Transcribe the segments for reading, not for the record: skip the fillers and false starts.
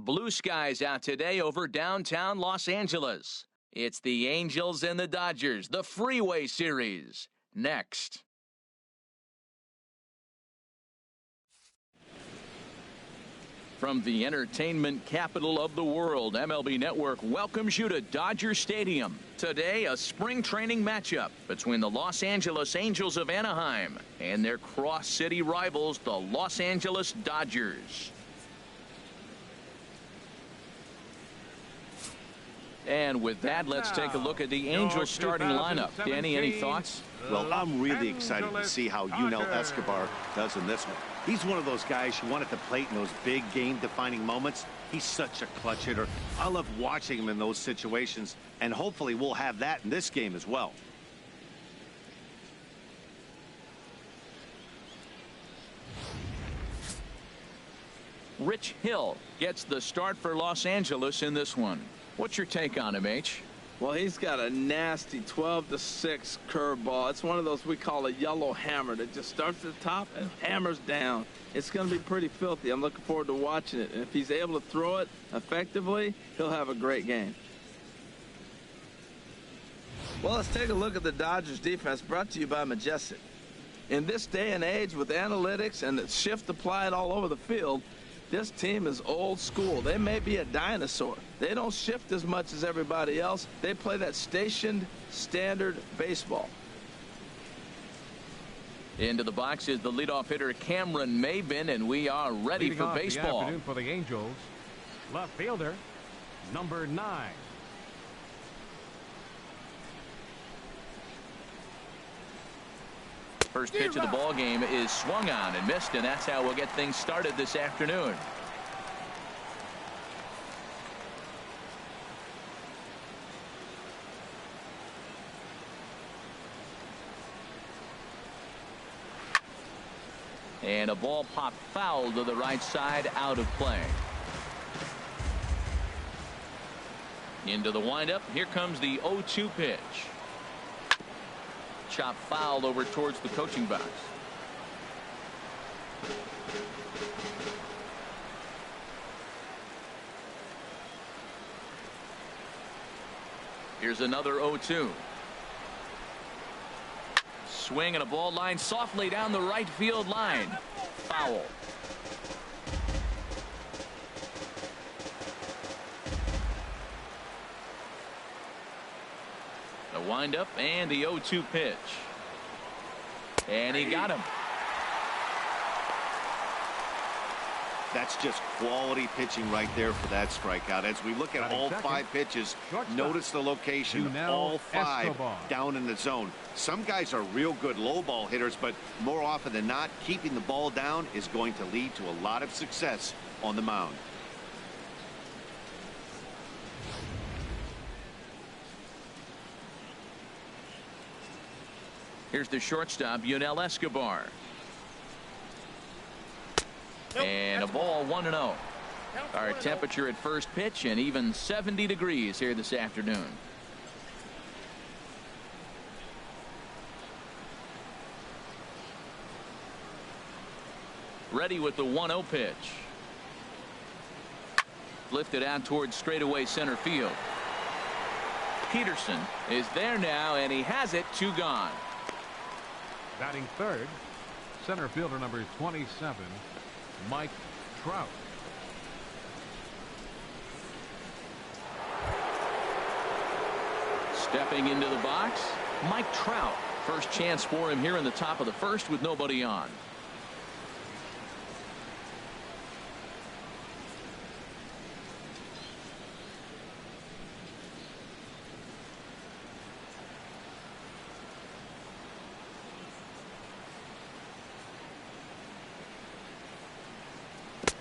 blue skies out today over downtown Los Angeles. It's the Angels and the Dodgers, the Freeway Series. Next. From the entertainment capital of the world, MLB Network welcomes you to Dodger Stadium. Today, a spring training matchup between the Los Angeles Angels of Anaheim and their cross-city rivals, the Los Angeles Dodgers. And with that, let's take a look at the Angels starting lineup. Danny, any thoughts? Well, I'm really excited to see how Yunel Escobar does in this one. He's one of those guys you want at the plate in those big game-defining moments. He's such a clutch hitter. I love watching him in those situations, and hopefully we'll have that in this game as well. Rich Hill gets the start for Los Angeles in this one. What's your take on him, H? Well, he's got a nasty 12-6 curveball. It's one of those we call a yellow hammer that just starts at the top and hammers down. It's going to be pretty filthy. I'm looking forward to watching it. And if he's able to throw it effectively, he'll have a great game. Well, let's take a look at the Dodgers defense, brought to you by Majestic. In this day and age, with analytics and the shift applied all over the field, this team is old school. They may be a dinosaur. They don't shift as much as everybody else. They play that stationed, standard baseball. Into the box is the leadoff hitter Cameron Maybin, and we are ready for baseball. The afternoon for the Angels, left fielder, number 9. First pitch of the ball game is swung on and missed, and that's how we'll get things started this afternoon. And a ball popped foul to the right side, out of play. Into the windup. Here comes the 0-2 pitch. Chop fouled over towards the coaching box. Here's another 0-2. Swing and a ball line softly down the right field line. Foul. The windup and the 0-2 pitch. And he got him. That's just quality pitching right there for that strikeout. As we look at all 5 pitches, notice the location, all 5 down in the zone. Some guys are real good low ball hitters, but more often than not, keeping the ball down is going to lead to a lot of success on the mound. Here's the shortstop, Yunel Escobar. And a ball, 1-0. Our temperature at first pitch, and even 70 degrees here this afternoon. Ready with the 1-0 pitch. Lifted out towards straightaway center field. Pederson is there now, and he has it, 2 gone. Batting third, center fielder number 27, Mike Trout. Stepping into the box, Mike Trout. First chance for him here in the top of the first with nobody on.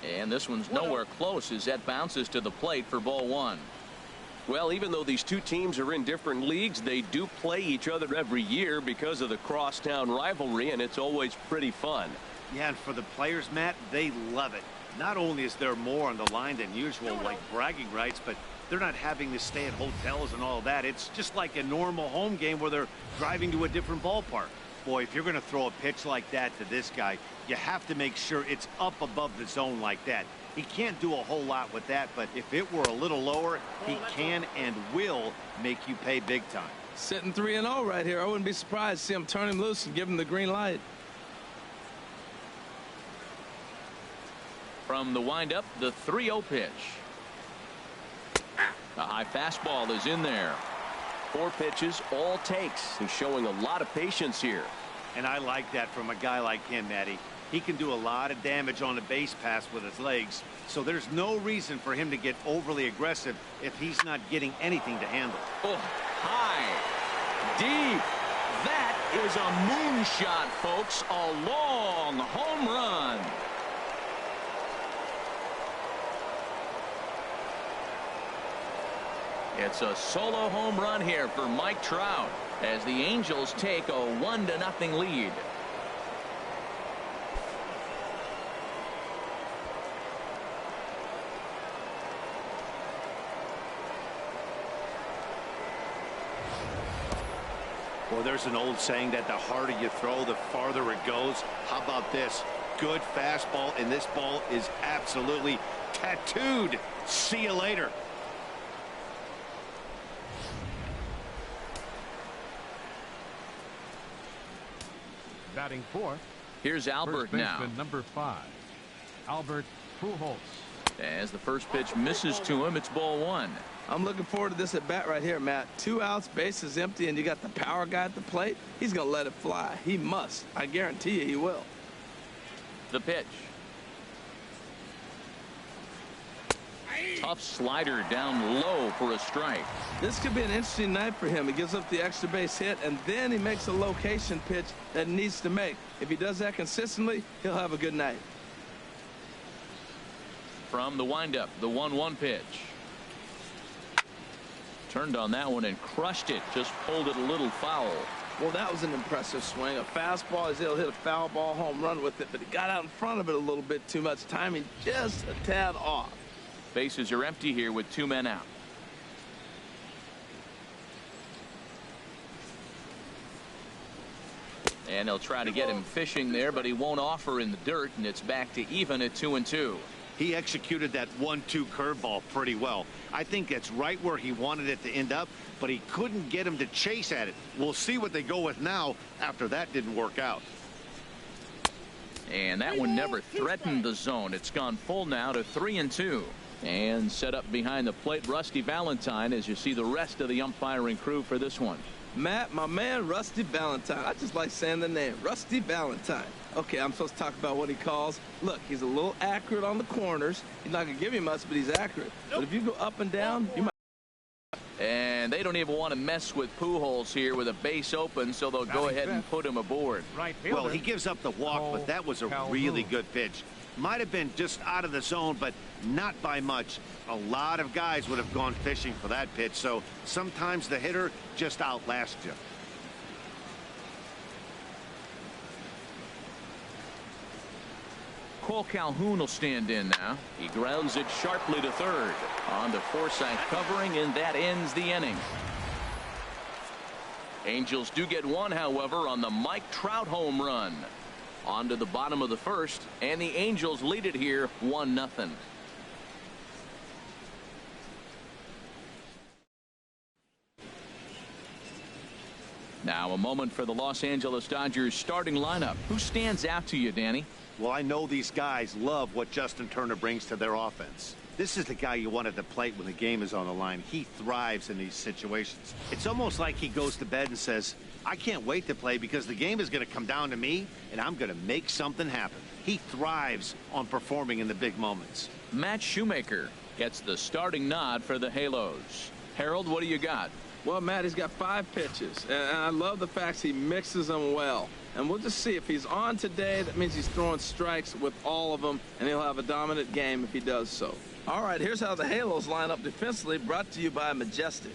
And this one's nowhere close as that bounces to the plate for ball 1. Well, even though these two teams are in different leagues, they do play each other every year because of the crosstown rivalry, and it's always pretty fun. Yeah, and for the players, Matt, they love it. Not only is there more on the line than usual, like bragging rights, but they're not having to stay at hotels and all that. It's just like a normal home game where they're driving to a different ballpark. Boy, if you're going to throw a pitch like that to this guy, you have to make sure it's up above the zone like that. He can't do a whole lot with that, but if it were a little lower, he can and will make you pay big time. Sitting 3-0 right here. I wouldn't be surprised to see him turn him loose and give him the green light. From the windup, the 3-0 pitch. A high fastball is in there. 4 pitches, all takes. He's showing a lot of patience here. And I like that from a guy like him, Matty. He can do a lot of damage on the base pass with his legs, so there's no reason for him to get overly aggressive if he's not getting anything to handle. Oh, high, deep. That is a moonshot, folks. A long home run. It's a solo home run here for Mike Trout as the Angels take a 1-0 lead. Well, there's an old saying that the harder you throw, the farther it goes. How about this? Good fastball, and this ball is absolutely tattooed. See you later. Batting fourth. Here's Albert now. Number 5, Albert Pujols. As the first pitch misses to him, it's ball 1. I'm looking forward to this at bat right here, Matt. 2 outs, bases empty, and you got the power guy at the plate. He's going to let it fly. He must. I guarantee you he will. The pitch. Tough slider down low for a strike. This could be an interesting night for him. He gives up the extra base hit, and then he makes a location pitch that he needs to make. If he does that consistently, he'll have a good night. From the windup, the 1-1 pitch. Turned on that one and crushed it. Just pulled it a little foul. Well, that was an impressive swing. A fastball, he's able to hit a foul ball home run with it, but he got out in front of it a little bit too much. Timing just a tad off. Bases are empty here with 2 men out. And they'll try to get him fishing there, but he won't offer in the dirt, and it's back to even at 2-2. He executed that 1-2 curveball pretty well. I think that's right where he wanted it to end up, but he couldn't get him to chase at it. We'll see what they go with now after that didn't work out. And that one never threatened the zone. It's gone full now to 3-2. And set up behind the plate, Rusty Valentine, as you see the rest of the umpiring crew for this one. Matt, my man, Rusty Valentine. I just like saying the name, Rusty Valentine. Okay, I'm supposed to talk about what he calls. Look, he's a little accurate on the corners. He's not going to give you much, but he's accurate. But if you go up and down, you might. And they don't even want to mess with Pujols here with a base open, so they'll go ahead and put him aboard. Well, he gives up the walk, but that was a really good pitch. Might have been just out of the zone, but not by much. A lot of guys would have gone fishing for that pitch, so sometimes the hitter just outlasts you. Cole Calhoun will stand in now. He grounds it sharply to third. On to Forsythe covering, and that ends the inning. Angels do get one, however, on the Mike Trout home run. On to the bottom of the first, and the Angels lead it here 1-0. Now a moment for the Los Angeles Dodgers starting lineup. Who stands out to you, Danny? Well, I know these guys love what Justin Turner brings to their offense. This is the guy you want at the plate when the game is on the line. He thrives in these situations. It's almost like he goes to bed and says, I can't wait to play because the game is going to come down to me and I'm going to make something happen. He thrives on performing in the big moments. Matt Shoemaker gets the starting nod for the Halos. Harold, what do you got? Well, Matt, he's got 5 pitches, and I love the fact he mixes them well. And we'll just see if he's on today. That means he's throwing strikes with all of them, and he'll have a dominant game if he does so. All right, here's how the Halos line up defensively, brought to you by Majestic.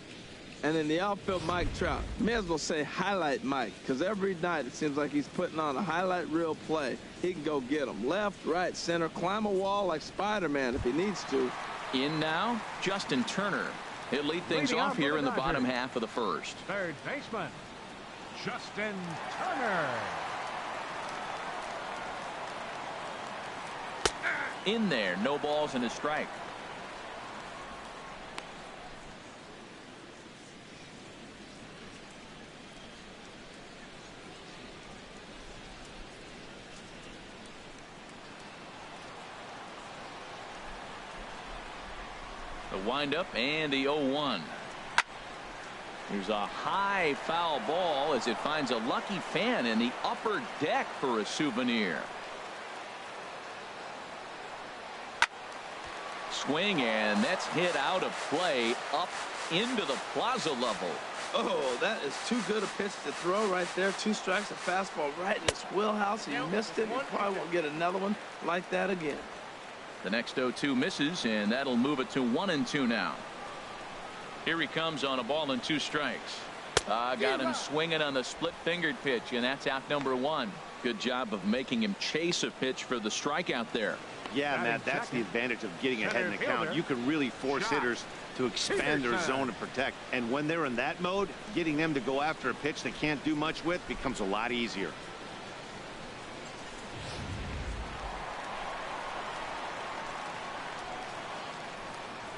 And in the outfield, Mike Trout. May as well say highlight Mike, because every night it seems like he's putting on a highlight reel play. He can go get them left, right, center, climb a wall like Spider-Man if he needs to. In now, Justin Turner. He'll lead things off here in the bottom half of the first. Third baseman, Justin Turner. In there, no balls and a strike. The windup and the 0-1. Here's a high foul ball as it finds a lucky fan in the upper deck for a souvenir. Swing, and that's hit out of play up into the plaza level. Oh, that is too good a pitch to throw right there. 2 strikes, a fastball right in his wheelhouse. He missed it. He probably won't get another one like that again. The next 0-2 misses, and that'll move it to 1-2 now. Here he comes on a ball and 2 strikes. Got him swinging on the split-fingered pitch, and that's out number 1. Good job of making him chase a pitch for the strikeout there. Yeah, Matt, that's the advantage of getting ahead in the count. You can really force hitters to expand their zone and protect. And when they're in that mode, getting them to go after a pitch they can't do much with becomes a lot easier.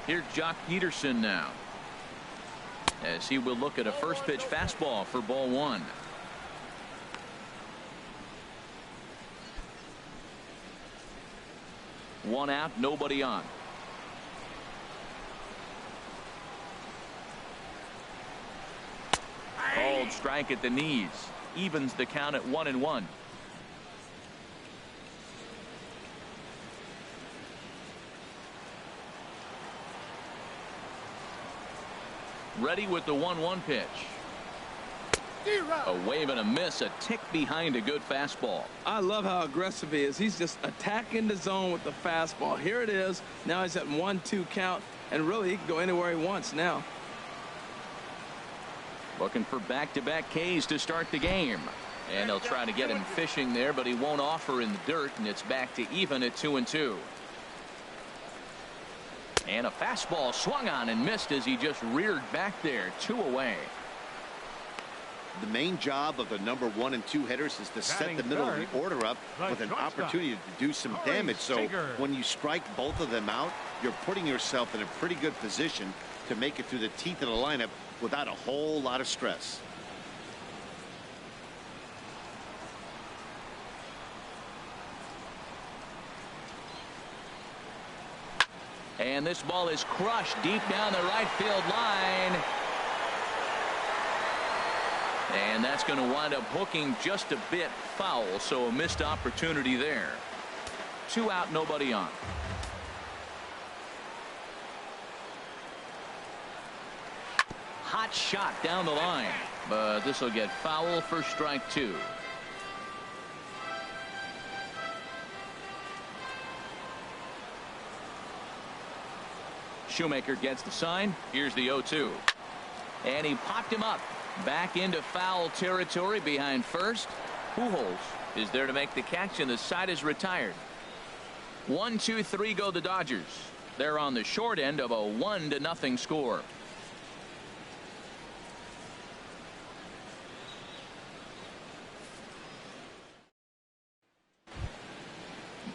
Here's Jock Pederson now, as he will look at a first pitch fastball for ball 1. One out, nobody on. Called strike at the knees. Evens the count at 1-1. Ready with the 1-1 pitch. A wave and a miss, a tick behind a good fastball. I love how aggressive he is. He's just attacking the zone with the fastball. Here it is. Now he's at 1-2 count, and really he can go anywhere he wants now. Looking for back-to-back Ks to start the game. And they'll try to get him fishing there, but he won't offer in the dirt, and it's back to even at 2-2. And a fastball swung on and missed as he just reared back there. 2 away. The main job of the number 1 and 2 hitters is to set the middle of the order up with an opportunity to do some damage. So when you strike both of them out, you're putting yourself in a pretty good position to make it through the teeth of the lineup without a whole lot of stress. And this ball is crushed deep down the right field line. And that's going to wind up hooking just a bit foul, so a missed opportunity there. 2 out, nobody on. Hot shot down the line, but this will get foul for strike 2. Shoemaker gets the sign. Here's the 0-2. And he popped him up. Back into foul territory behind first. Pujols is there to make the catch, and the side is retired. 1-2-3 go the Dodgers. They're on the short end of a 1-0 score.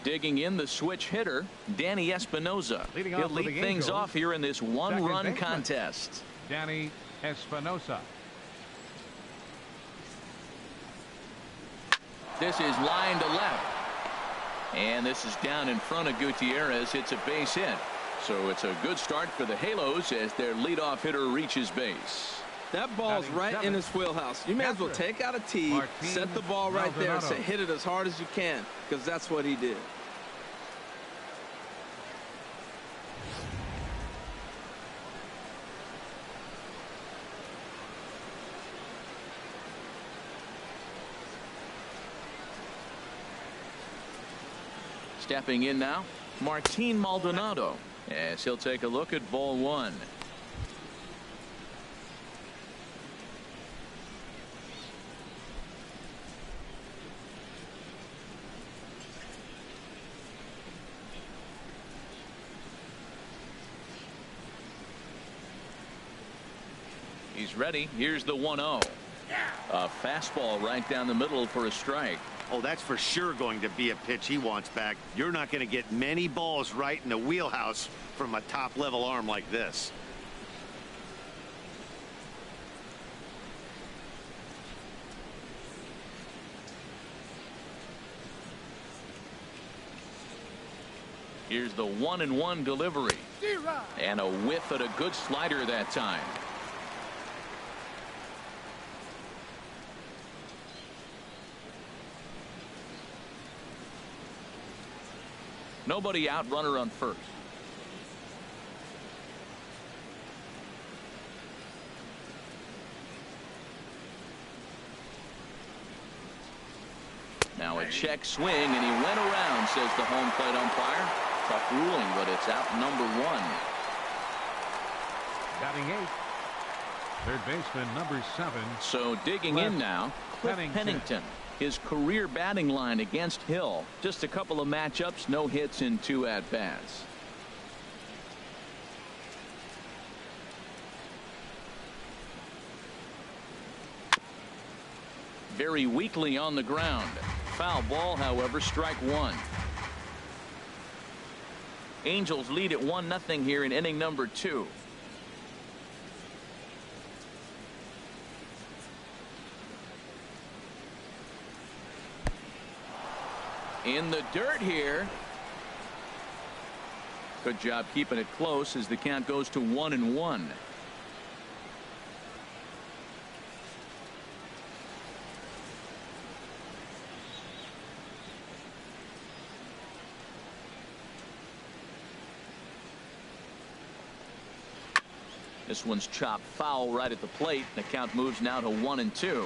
Digging in the switch hitter, Danny Espinosa. He'll lead things off here in this 1-run contest. Danny Espinosa. This is line to left. And this is down in front of Gutierrez. It's a base hit. So it's a good start for the Halos as their leadoff hitter reaches base. That ball's right in his wheelhouse. You may as well take out a tee, set the ball right there, and say, hit it as hard as you can, because that's what he did. Stepping in now, Martin Maldonado, as he'll take a look at ball 1. He's ready. Here's the 1-0. A fastball right down the middle for a strike. Oh, that's for sure going to be a pitch he wants back. You're not going to get many balls right in the wheelhouse from a top-level arm like this. Here's the 1-1 delivery. And a whiff at a good slider that time. Nobody out, runner on first. Now a check swing, and he went around, says the home plate umpire. Tough ruling, but it's out number 1. Batting 8. Third baseman number 7. So digging in now, Cliff Pennington. His career batting line against Hill. Just a couple of matchups, no hits in 2 at-bats. Very weakly on the ground. Foul ball, however, strike 1. Angels lead at 1-0 here in inning number 2. In the dirt here. Good job keeping it close as the count goes to 1-1. This one's chopped foul right at the plate. The count moves now to 1-2.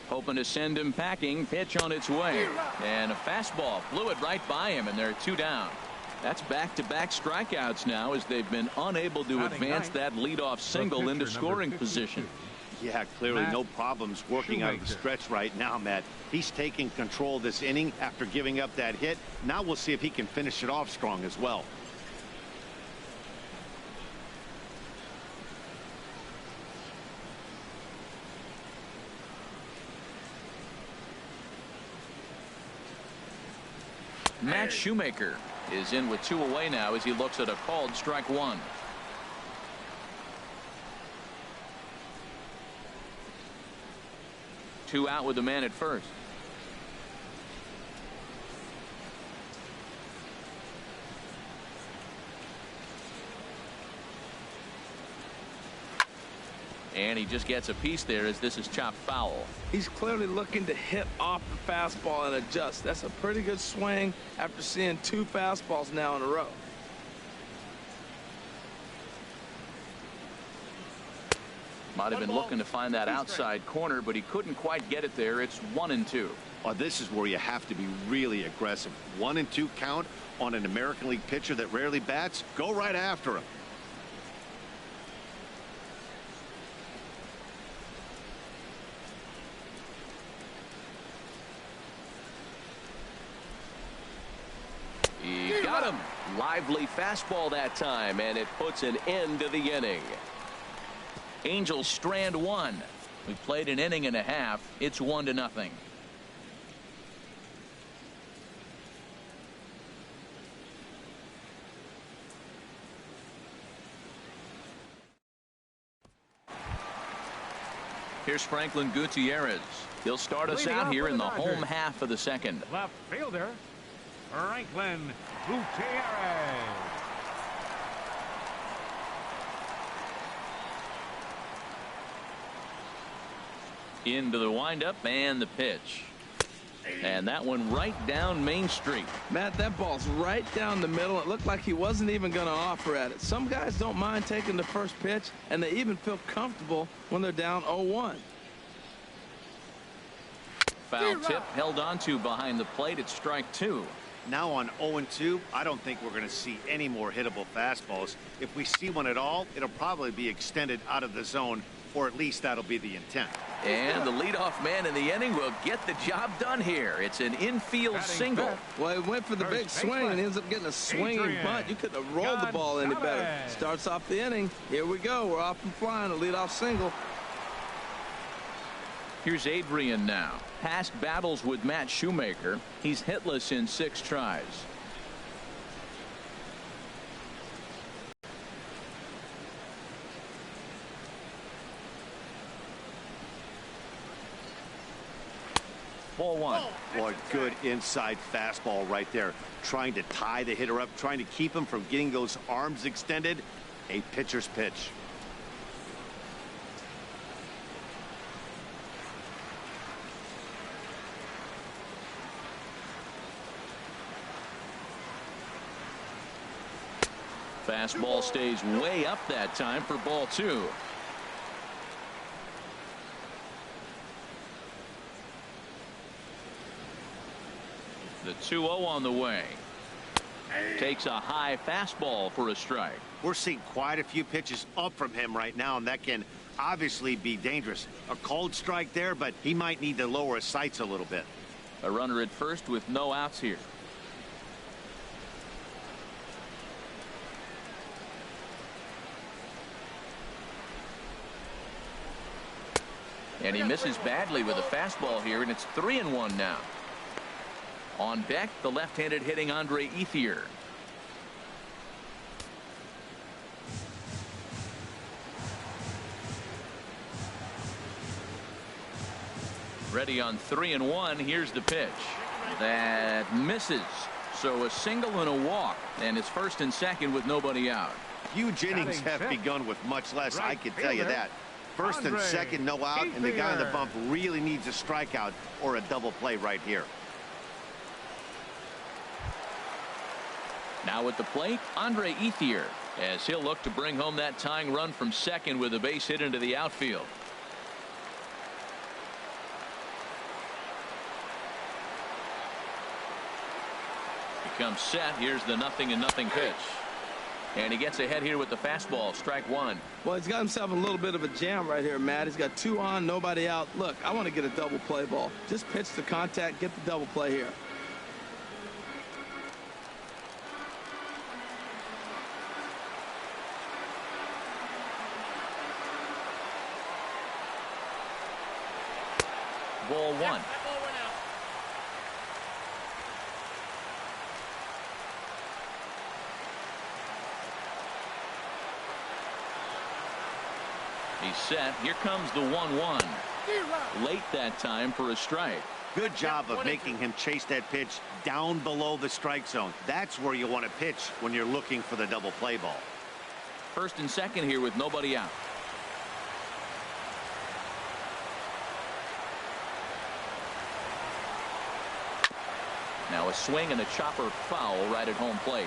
Hoping to send him packing. Pitch on its way. And a fastball blew it right by him, and they're 2 down. That's back-to-back strikeouts now as they've been unable to advance that leadoff single into scoring position. Yeah, clearly no problems working out of the stretch right now, Matt. He's taking control this inning after giving up that hit. Now we'll see if he can finish it off strong as well. Matt Shoemaker is in with 2 away now as he looks at a called strike 1. Two out with the man at first. And he just gets a piece there as this is chopped foul. He's clearly looking to hit off the fastball and adjust. That's a pretty good swing after seeing 2 fastballs now in a row. Might have been looking to find that outside corner, but he couldn't quite get it there. It's 1-2. Oh, this is where you have to be really aggressive. 1-2 count on an American League pitcher that rarely bats. Go right after him. He got him. Lively fastball that time, and it puts an end to the inning. Angels strand 1. We played an inning and a half. It's 1-0. Here's Franklin Gutierrez. He'll start us out here in the home half of the second. Left fielder, Franklin Gutierrez. Into the windup and the pitch. And that one right down Main Street. Matt, that ball's right down the middle. It looked like he wasn't even going to offer at it. Some guys don't mind taking the first pitch, and they even feel comfortable when they're down 0-1. Foul tip held onto behind the plate. It's strike 2. Now on 0-2, I don't think we're going to see any more hittable fastballs. If we see one at all, it'll probably be extended out of the zone or at least that'll be the intent. And the leadoff man in the inning will get the job done here. It's an infield single. Well, he went for the big swing and ends up getting a swinging bunt. You couldn't have rolled the ball any better. Starts off the inning. Here we go. We're off and flying. A leadoff single. Here's Adrian now. Past battles with Matt Shoemaker. He's hitless in 6 tries. Ball 1. Boy, good inside fastball right there. Trying to tie the hitter up, trying to keep him from getting those arms extended. A pitcher's pitch. Fastball stays way up that time for ball 2. The 2-0 on the way. Takes a high fastball for a strike. We're seeing quite a few pitches up from him right now, and that can obviously be dangerous. A cold strike there, but he might need to lower his sights a little bit. A runner at first with no outs here. And he misses badly with a fastball here, and it's 3-1 now. On deck, the left-handed hitting Andre Ethier. Ready on 3-1. Here's the pitch. That misses. So a single and a walk, and it's first and second with nobody out. Huge innings have begun with much less, I can tell you that. First and second, no out, and the guy on the bump really needs a strikeout or a double play right here. Now at the plate, Andre Ethier, as he'll look to bring home that tying run from second with a base hit into the outfield. He comes set. Here's the 0-0 pitch. And he gets ahead here with the fastball. Strike 1. Well, he's got himself a little bit of a jam right here, Matt. He's got 2 on, nobody out. Look, I want to get a double play ball. Just pitch the contact, get the double play here. Ball 1. He's set. Here comes the 1-1. Late that time for a strike. Good job of making him chase that pitch down below the strike zone. That's where you want to pitch when you're looking for the double play ball. First and second here with nobody out. Now a swing and a chopper foul right at home plate.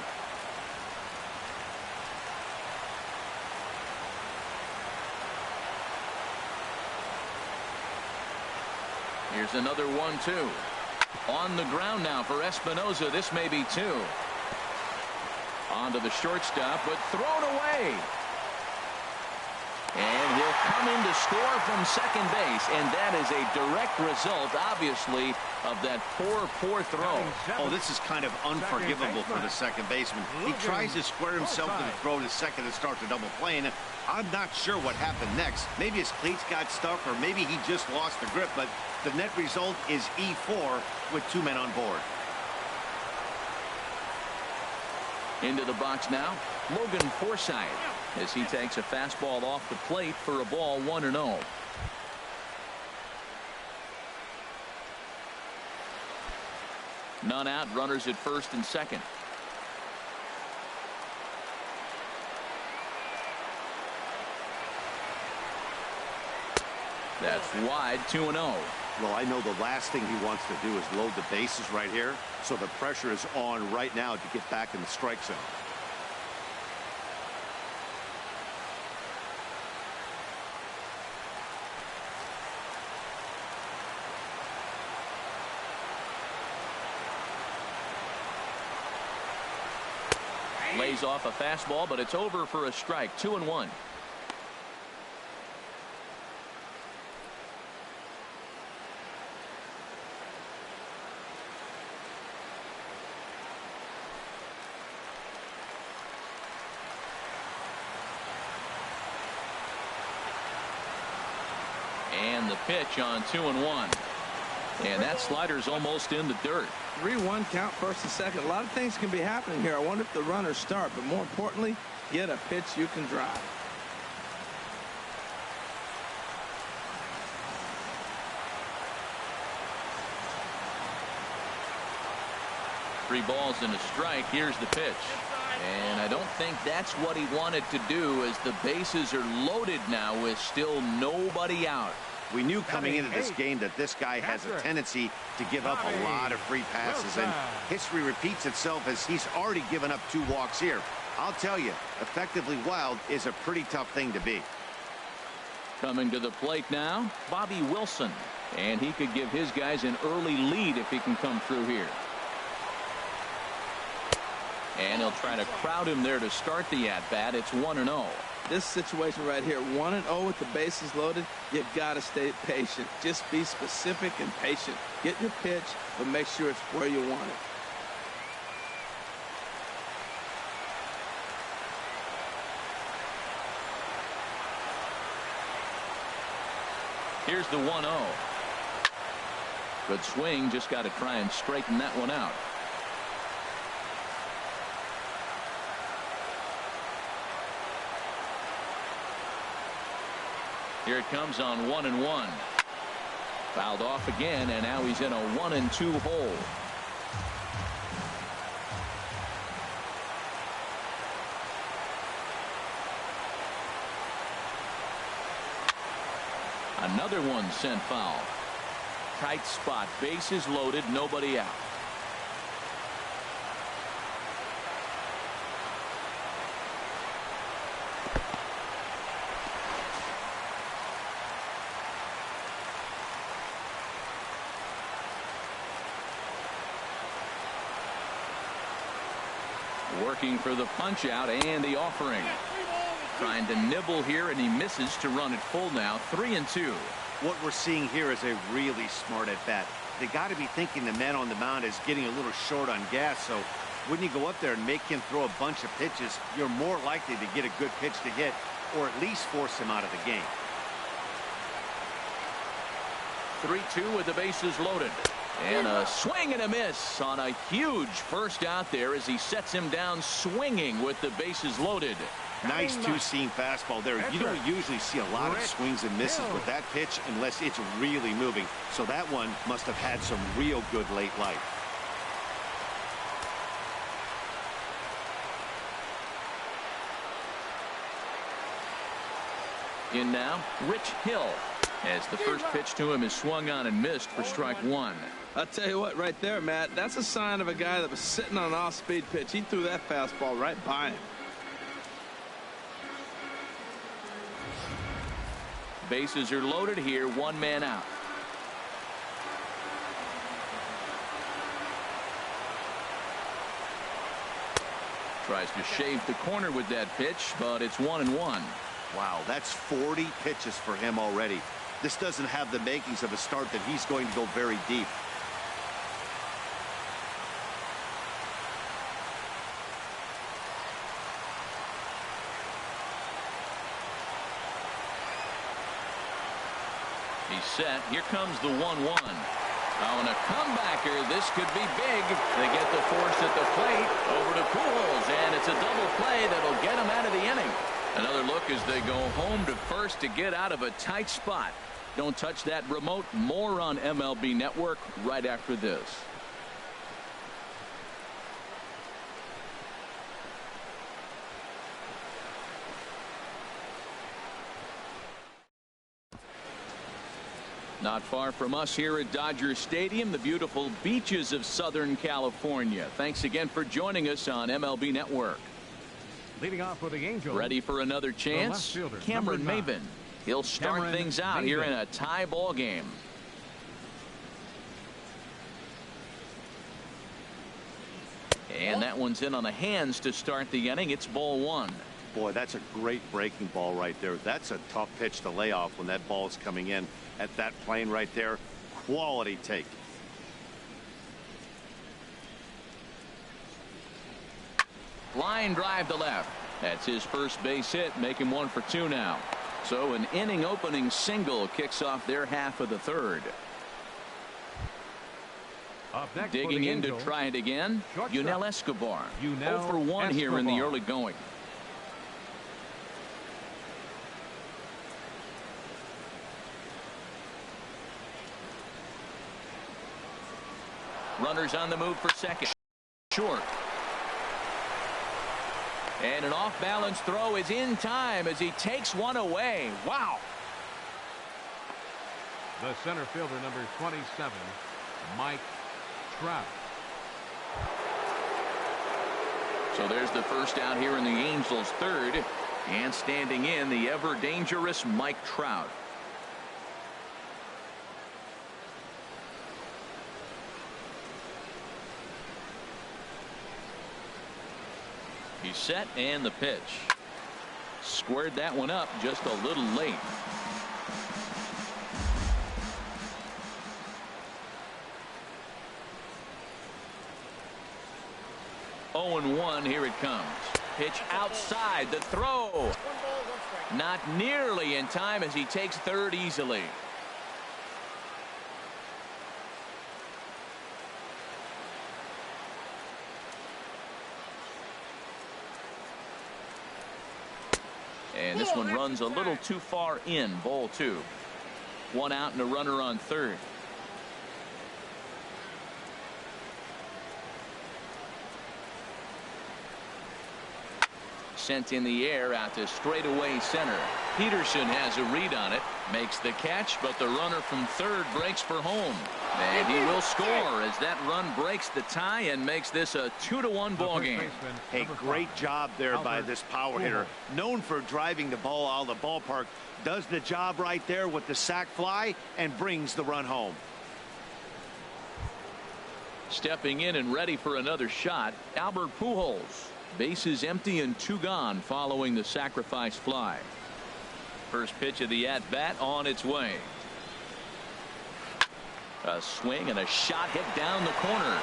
Here's another 1-2. On the ground now for Espinosa. This may be 2. Onto the shortstop, but thrown away. And he'll come in to score from second base, and that is a direct result, obviously, of that poor throw. Oh, this is kind of unforgivable for the second baseman. He tries to square himself to the throw to second and start the double play, and I'm not sure what happened next. Maybe his cleats got stuck, or maybe he just lost the grip, but the net result is E4 with 2 men on board. Into the box now, Logan Forsythe, as he takes a fastball off the plate for a ball 1-0. None out, runners at first and second. That's wide, 2-0. Well, I know the last thing he wants to do is load the bases right here, so the pressure is on right now to get back in the strike zone. Lays off a fastball, but it's over for a strike. 2-1. And the pitch on 2-1. And that slider's almost in the dirt. 3-1 count, first and second. A lot of things can be happening here. I wonder if the runners start, but more importantly, get a pitch you can drive. Three balls and a strike. Here's the pitch. And I don't think that's what he wanted to do, as the bases are loaded now with still nobody out. We knew coming into this game that this guy has a tendency to give up a lot of free passes, and history repeats itself as he's already given up 2 walks here. I'll tell you, effectively wild is a pretty tough thing to be. Coming to the plate now, Bobby Wilson. And he could give his guys an early lead if he can come through here. And he'll try to crowd him there to start the at-bat. It's 1-0. This situation right here, 1-0 with the bases loaded, you've got to stay patient. Just be specific and patient. Get your pitch, but make sure it's where you want it. Here's the 1-0. Good swing, just got to try and straighten that one out. Here it comes on 1-1. Fouled off again, and now he's in a 1-2 hole. Another one sent foul. Tight spot, bases loaded, nobody out. Working for the punch out and the offering. Trying to nibble here, and he misses to run it full now. 3-2. What we're seeing here is a really smart at bat. They got to be thinking the man on the mound is getting a little short on gas, so when you go up there and make him throw a bunch of pitches, you're more likely to get a good pitch to hit, or at least force him out of the game. 3-2 with the bases loaded. And a swing and a miss on a huge first out there as he sets him down swinging with the bases loaded. Nice two-seam fastball there. You don't usually see a lot of swings and misses with that pitch unless it's really moving. So that one must have had some real good late life. In now, Rich Hill, as the first pitch to him is swung on and missed for strike 1. I'll tell you what, right there, Matt, that's a sign of a guy that was sitting on an off-speed pitch. He threw that fastball right by him. Bases are loaded here, 1 man out. Tries to shave the corner with that pitch, but it's 1-1. Wow, that's 40 pitches for him already. This doesn't have the makings of a start that he's going to go very deep. He's set. Here comes the 1-1. Oh, and a comebacker. This could be big. They get the force at the plate over to PUJOLS, and it's a double play that'll get him out of the inning. Another look as they go home to first to get out of a tight spot. Don't touch that remote. More on MLB Network right after this. Not far from us here at Dodger Stadium, the beautiful beaches of Southern California. Thanks again for joining us on MLB Network. Leading off with the Angels. Ready for another chance? Cameron Maybin. He'll start things out here in a tie ball game. And that one's in on the hands to start the inning. It's ball 1. Boy, that's a great breaking ball right there. That's a tough pitch to lay off when that ball's coming in at that plane right there. Quality take. Line drive to left. That's his first base hit. Make him 1 for 2 now. So an inning opening single kicks off their half of the third. Digging in to try it again, Yunel Escobar. 0 for 1 here in the early going. Runners on the move for second. Short. And an off-balance throw is in time as he takes one away. Wow. The center fielder, number 27, Mike Trout. So there's the first out here in the Angels' third. And standing in, the ever-dangerous Mike Trout. He's set, and the pitch. Squared that one up just a little late. Oh, and 1, here it comes. Pitch outside, the throw. Not nearly in time as he takes third easily. And this one runs a little too far in. Ball 2. 1 out and a runner on third. Sent in the air out to straightaway center. Pederson has a read on it. Makes the catch, but the runner from third breaks for home. And he will score as that run breaks the tie and makes this a 2-1 ball game. Hey, great job there by this power hitter. Known for driving the ball out of the ballpark. Does the job right there with the sac fly and brings the run home. Stepping in and ready for another shot, Albert Pujols. Bases empty and 2 gone following the sacrifice fly. First pitch of the at-bat on its way. A swing and a shot hit down the corner.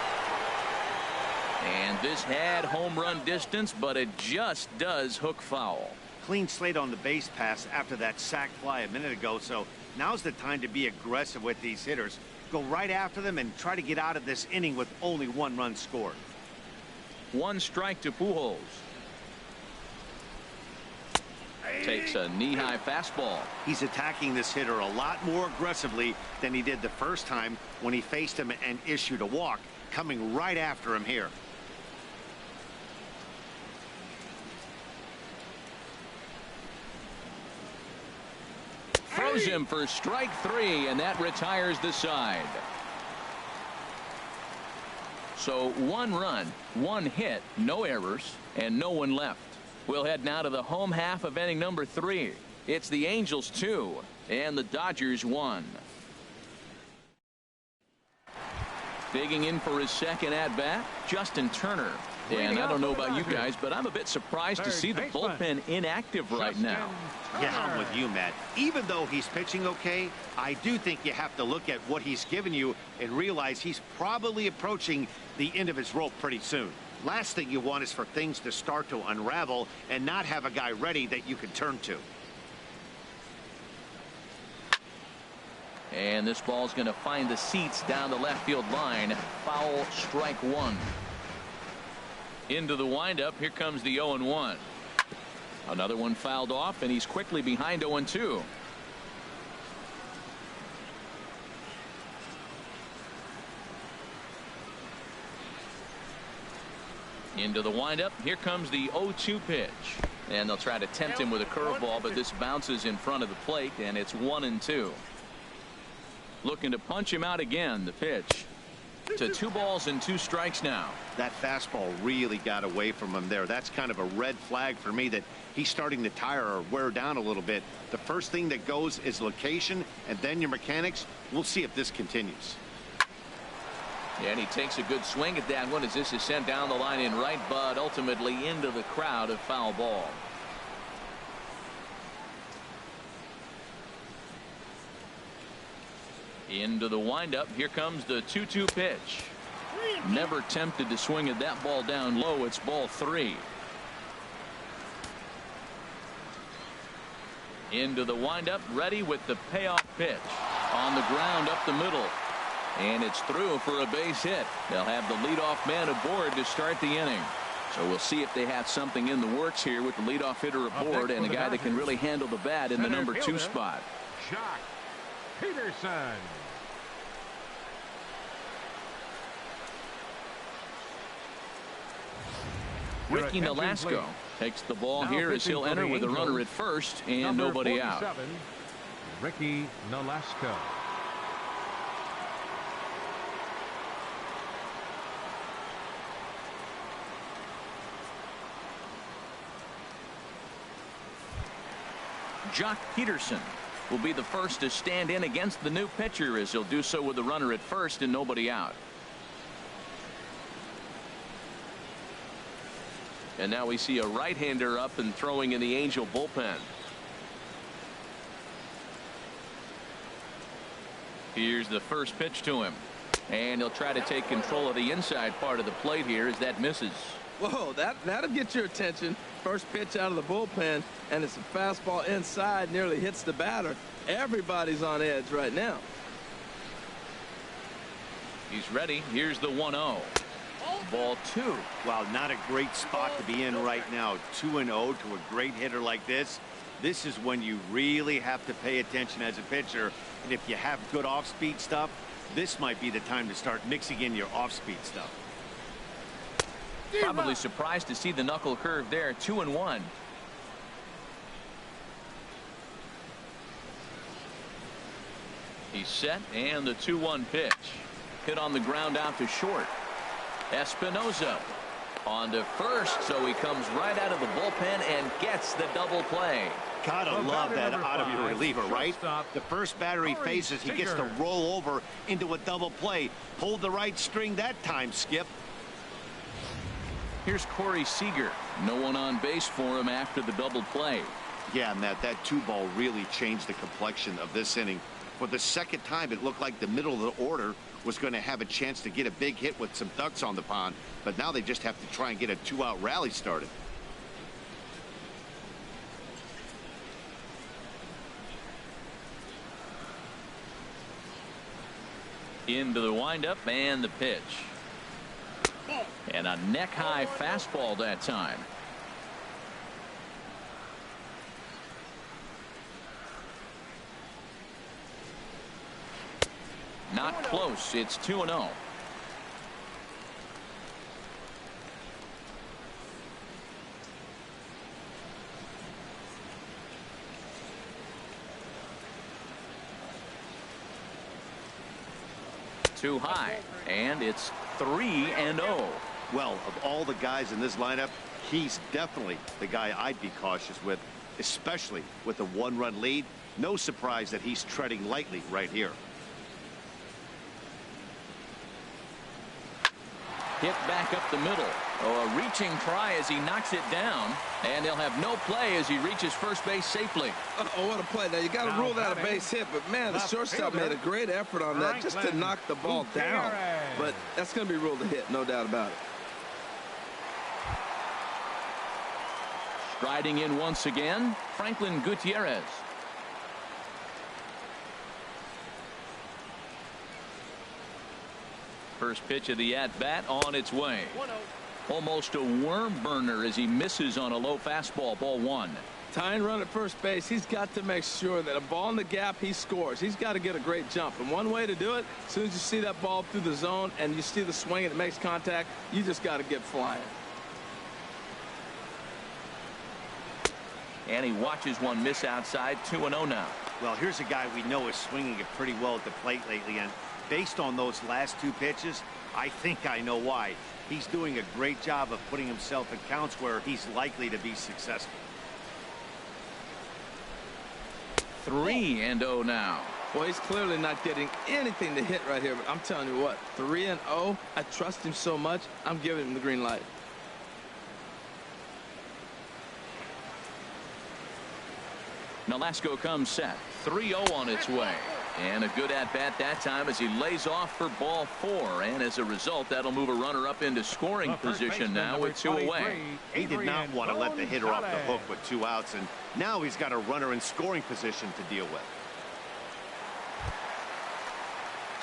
And this had home run distance, but it just does hook foul. Clean slate on the base pass after that sac fly a minute ago, so now's the time to be aggressive with these hitters. Go right after them and try to get out of this inning with only 1 run scored. 1 strike to Pujols. Takes a knee-high fastball. He's attacking this hitter a lot more aggressively than he did the first time when he faced him and issued a walk. Coming right after him here. Throws him for strike 3, and that retires the side. So 1 run, 1 hit, no errors, and no one left. We'll head now to the home half of inning number 3. It's the Angels 2 and the Dodgers 1. Digging in for his second at-bat, Justin Turner. And I don't know about you guys, but I'm a bit surprised to see the bullpen inactive right now. Yeah, I'm with you, Matt. Even though he's pitching okay, I do think you have to look at what he's given you and realize he's probably approaching the end of his rope pretty soon. Last thing you want is for things to start to unravel and not have a guy ready that you can turn to. And this ball's going to find the seats down the left field line. Foul, strike 1. Into the windup. Here comes the 0-1. Another one fouled off, and he's quickly behind 0-2. Into the windup. Here comes the 0-2 pitch. And they'll try to tempt him with a curveball, but this bounces in front of the plate, and it's 1-2. Looking to punch him out again. The pitch. To 2 balls and 2 strikes now. That fastball really got away from him there. That's kind of a red flag for me that he's starting to tire or wear down a little bit. The first thing that goes is location and then your mechanics. We'll see if this continues. Yeah, and he takes a good swing at that one as this is sent down the line in right, but ultimately into the crowd, of foul ball. Into the windup. Here comes the 2-2 pitch. Never tempted to swing at that ball down low. It's ball 3. Into the windup, ready with the payoff pitch. On the ground up the middle. And it's through for a base hit. They'll have the leadoff man aboard to start the inning. So we'll see if they have something in the works here with the leadoff hitter aboard and a guy that can really handle the bat in the number 2 spot. PEDERSON. Ricky Nolasco takes the ball here as he'll enter with a runner at first and nobody out. Ricky Nolasco. Jock Peterson will be the first to stand in against the new pitcher as he'll do so with a runner at first and nobody out. And now we see a right-hander up and throwing in the Angel bullpen. Here's the first pitch to him. And he'll try to take control of the inside part of the plate here as that misses. Whoa, that'll get your attention. First pitch out of the bullpen, and it's a fastball inside, nearly hits the batter. Everybody's on edge right now. He's ready. Here's the 1-0. Ball 2. Well, not a great spot to be in right now. 2-0 to a great hitter like this. This is when you really have to pay attention as a pitcher. And if you have good off-speed stuff, this might be the time to start mixing in your off-speed stuff. Probably surprised to see the knuckle curve there. 2-1. He's set, and the 2-1 pitch. Hit on the ground out to short. Espinosa on to first, so he comes right out of the bullpen and gets the double play. Gotta love that out of your reliever, right? The first batter he faces, he gets to roll over into a double play. Pulled the right string that time, Skip. Here's Corey Seager. No one on base for him after the double play. Yeah, Matt, that 2-ball really changed the complexion of this inning. For the second time, it looked like the middle of the order was going to have a chance to get a big hit with some ducks on the pond, but now they just have to try and get a 2-out rally started. Into the windup and the pitch. And a neck-high fastball that time. Not close. It's 2-0. Too high, and it's 3-0. Well, of all the guys in this lineup, he's definitely the guy I'd be cautious with, especially with a 1-run lead. No surprise that he's treading lightly right here. Hit back up the middle. Oh, a reaching try as he knocks it down, and they'll have no play as he reaches first base safely. Oh, what a play. Now, you got to rule that a base hit, but, man, the shortstop made a great effort on that just to knock the ball down. But that's going to be ruled a hit, no doubt about it. Striding in once again, Franklin Gutierrez. First pitch of the at-bat on its way. Almost a worm burner as he misses on a low fastball. Ball 1. Tying run at first base, he's got to make sure that a ball in the gap, he scores. He's got to get a great jump. And one way to do it, as soon as you see that ball through the zone and you see the swing and it makes contact, you just got to get flying. And he watches one miss outside. 2-0 now. Well, here's a guy we know is swinging it pretty well at the plate lately, and based on those last 2 pitches, I think I know why. He's doing a great job of putting himself in counts where he's likely to be successful. 3-0 now. Well, he's clearly not getting anything to hit right here, but I'm telling you what, 3-0, I trust him so much, I'm giving him the green light. Nolasco comes set. 3-0 on its way. And a good at-bat that time as he lays off for ball 4. And as a result, that'll move a runner up into scoring position now with 2 away. He did not want to let the hitter off the hook with 2 outs, and now he's got a runner in scoring position to deal with.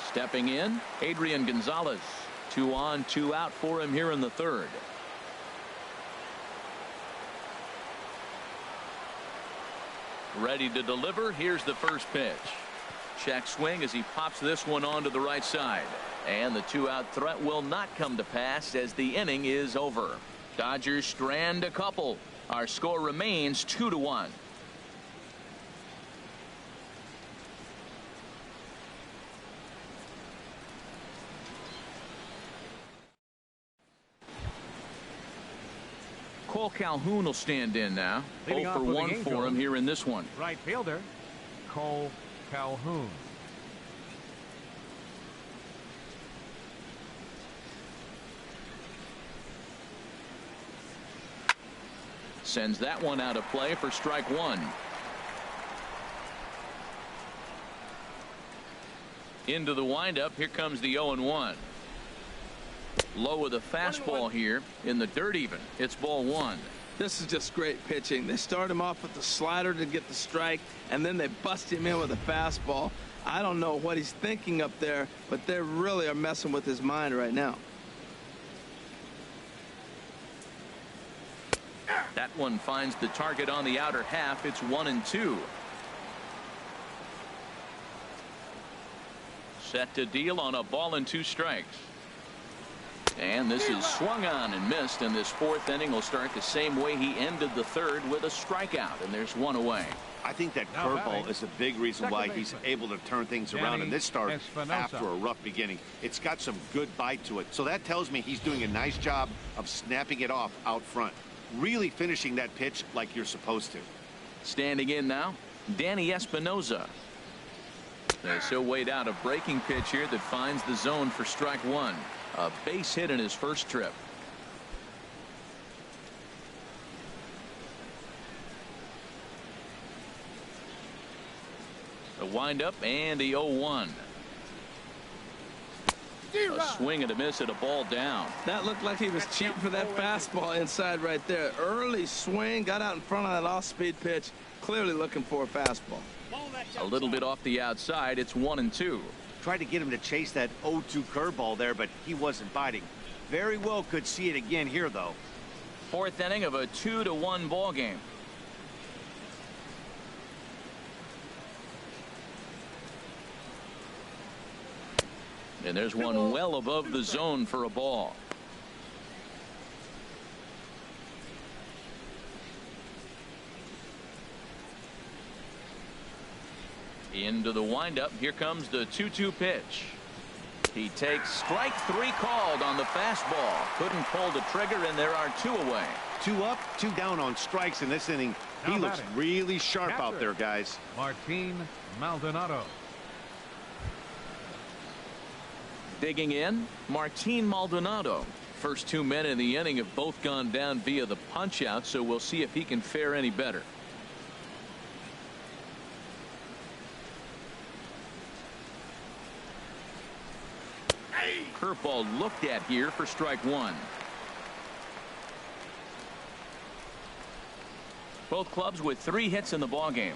Stepping in, Adrian Gonzalez. 2 on, 2 out for him here in the 3rd. Ready to deliver. Here's the first pitch. Check swing as he pops this one onto the right side. And the 2-out threat will not come to pass as the inning is over. Dodgers strand a couple. Our score remains 2-1. Cole Calhoun will stand in now. 0 for 1 for him here in this one. Right fielder, Cole Calhoun. Sends that one out of play for strike 1. Into the windup. Here comes the 0-1. Low with a fastball here in the dirt even. It's ball 1. This is just great pitching. They start him off with the slider to get the strike, and then they bust him in with a fastball. I don't know what he's thinking up there, but they really are messing with his mind right now. That one finds the target on the outer half. It's 1-2. Set to deal on a ball and 2 strikes. And this is swung on and missed, and this 4th inning will start the same way he ended the 3rd with a strikeout, and there's 1 away. I think that curveball is a big reason why he's able to turn things around in this start after a rough beginning. It's got some good bite to it, so that tells me he's doing a nice job of snapping it off out front, really finishing that pitch like you're supposed to. Standing in now, Danny Espinosa. So weighed out a breaking pitch here that finds the zone for strike 1. A base hit in his first trip. A windup and the 0-1. A swing and a miss at a ball down. That looked like he was cheating for that fastball inside right there. Early swing, got out in front of that off-speed pitch. Clearly looking for a fastball. A little bit off the outside. It's 1-2. Tried to get him to chase that 0-2 curveball there, but he wasn't biting. Very well could see it again here, though. 4th inning of a 2-1 ball game. And there's one well above the zone for a ball. Into the windup. Here comes the 2-2 pitch. He takes strike 3 called on the fastball. Couldn't pull the trigger, and there are 2 away. 2 up, 2 down on strikes in this inning. He looks really sharp out there, guys. Martin Maldonado. Digging in, Martin Maldonado. First 2 men in the inning have both gone down via the punch out, so we'll see if he can fare any better. Curveball looked at here for strike 1. Both clubs with 3 hits in the ballgame.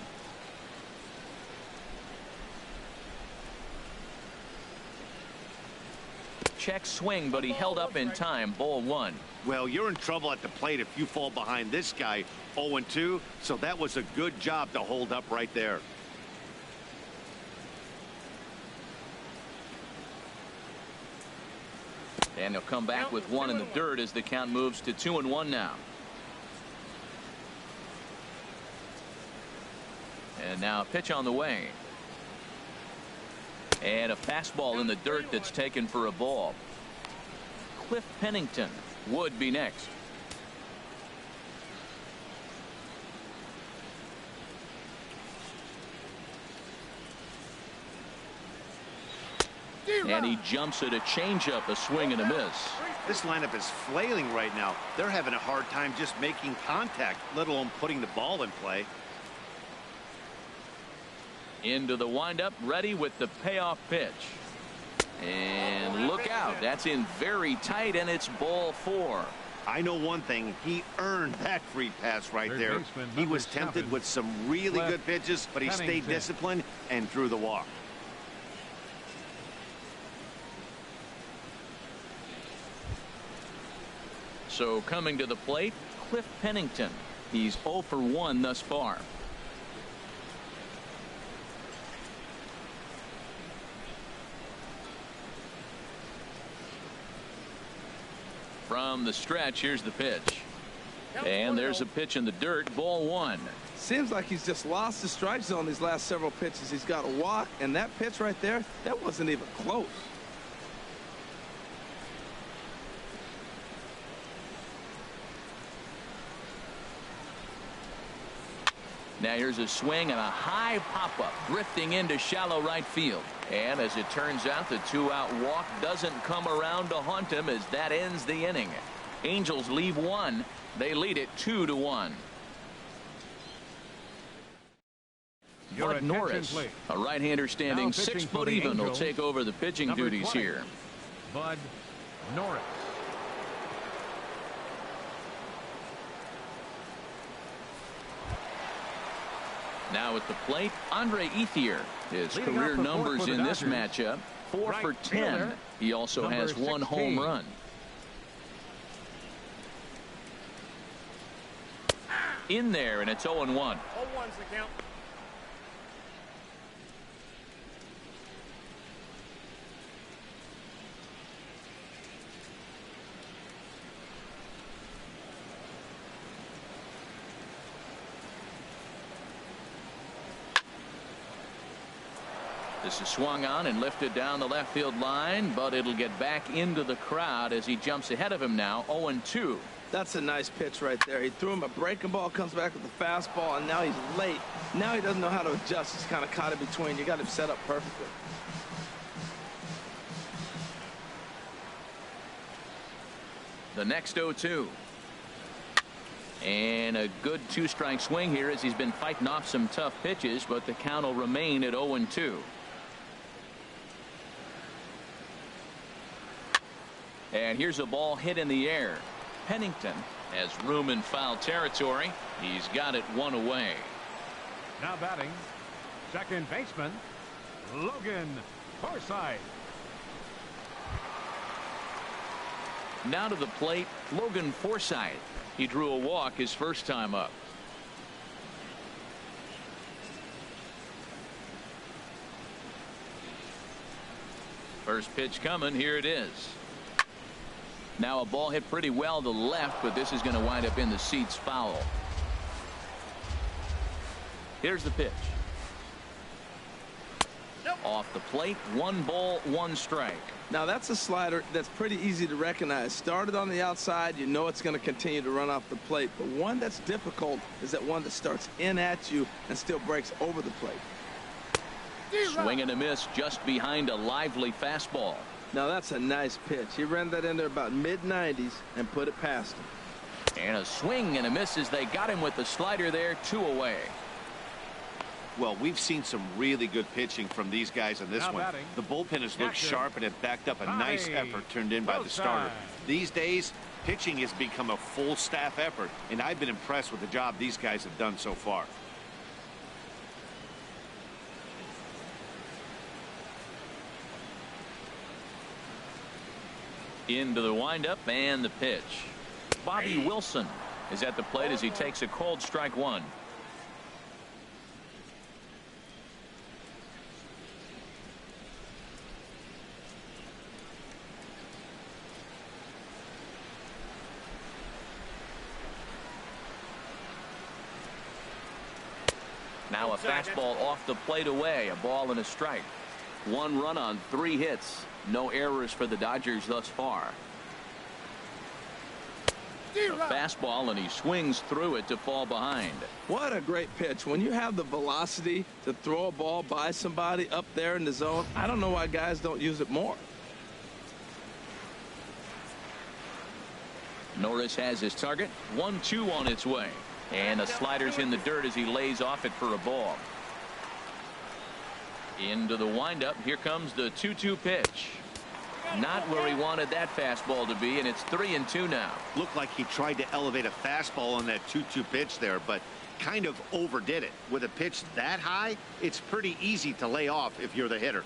Check swing, but he held up in time. Ball 1. Well, you're in trouble at the plate if you fall behind this guy. 0-2, so that was a good job to hold up right there. And he'll come back with 1 in the dirt as the count moves to 2-1 now. And now a pitch on the way. And a fastball in the dirt that's taken for a ball. Cliff Pennington would be next. And he jumps at a changeup, a swing and a miss. This lineup is flailing right now. They're having a hard time just making contact, let alone putting the ball in play. Into the windup, ready with the payoff pitch. And look out, that's in very tight, and it's ball 4. I know one thing, he earned that free pass right there. He was tempted with some really good pitches, but he stayed disciplined and threw the walk. So coming to the plate, Cliff Pennington. He's 0 for 1 thus far. From the stretch, here's the pitch. And there's a pitch in the dirt, ball 1. Seems like he's just lost the strike zone these last several pitches. He's got a walk, and that pitch right there, that wasn't even close. Now here's a swing and a high pop-up drifting into shallow right field. And as it turns out, the 2-out walk doesn't come around to haunt him as that ends the inning. Angels leave 1. They lead it 2-1. Bud Norris, a right-hander standing 6 foot even, will take over the pitching duties here. Bud Norris. Now at the plate, Andre Ethier. His career numbers in this matchup, 4 for 10. He also has 1 home run. In there, and it's 0-1. 0-1's the count. This is swung on and lifted down the left field line, but it'll get back into the crowd as he jumps ahead of him now, 0-2. That's a nice pitch right there. He threw him a breaking ball, comes back with the fastball, and now he's late. Now he doesn't know how to adjust. He's kind of caught in between. You got him set up perfectly. The next 0-2. And a good 2-strike swing here as he's been fighting off some tough pitches, but the count will remain at 0-2. And here's a ball hit in the air. Pennington has room in foul territory. He's got it 1 away. Now batting, second baseman, Logan Forsythe. Now to the plate, Logan Forsythe. He drew a walk his first time up. First pitch coming. Here it is. Now a ball hit pretty well to left, but this is going to wind up in the seats foul. Here's the pitch. Off the plate, 1 ball, 1 strike. Now that's a slider that's pretty easy to recognize. Started on the outside, you know it's going to continue to run off the plate. But one that's difficult is that one that starts in at you and still breaks over the plate. Swing and a miss just behind a lively fastball. Now that's a nice pitch. He ran that in there about mid-90s and put it past him. And a swing and a miss as they got him with the slider there, 2 away. Well, we've seen some really good pitching from these guys in this one. The bullpen has looked sharp and it backed up a nice effort turned in by the starter. These days, pitching has become a full staff effort, and I've been impressed with the job these guys have done so far. Into the windup and the pitch. Bobby Wilson is at the plate as he takes a cold strike 1. Now a fastball off the plate away, a ball and a strike. 1 run on 3 hits. No errors for the Dodgers thus far. A fastball, and he swings through it to fall behind. What a great pitch. When you have the velocity to throw a ball by somebody up there in the zone, I don't know why guys don't use it more. Norris has his target. 1-2 on its way. And the slider's in the dirt as he lays off it for a ball. Into the windup. Here comes the 2-2 pitch. Not where he wanted that fastball to be, and it's 3-2 now. Looked like he tried to elevate a fastball on that 2-2 pitch there, but kind of overdid it. With a pitch that high, it's pretty easy to lay off if you're the hitter.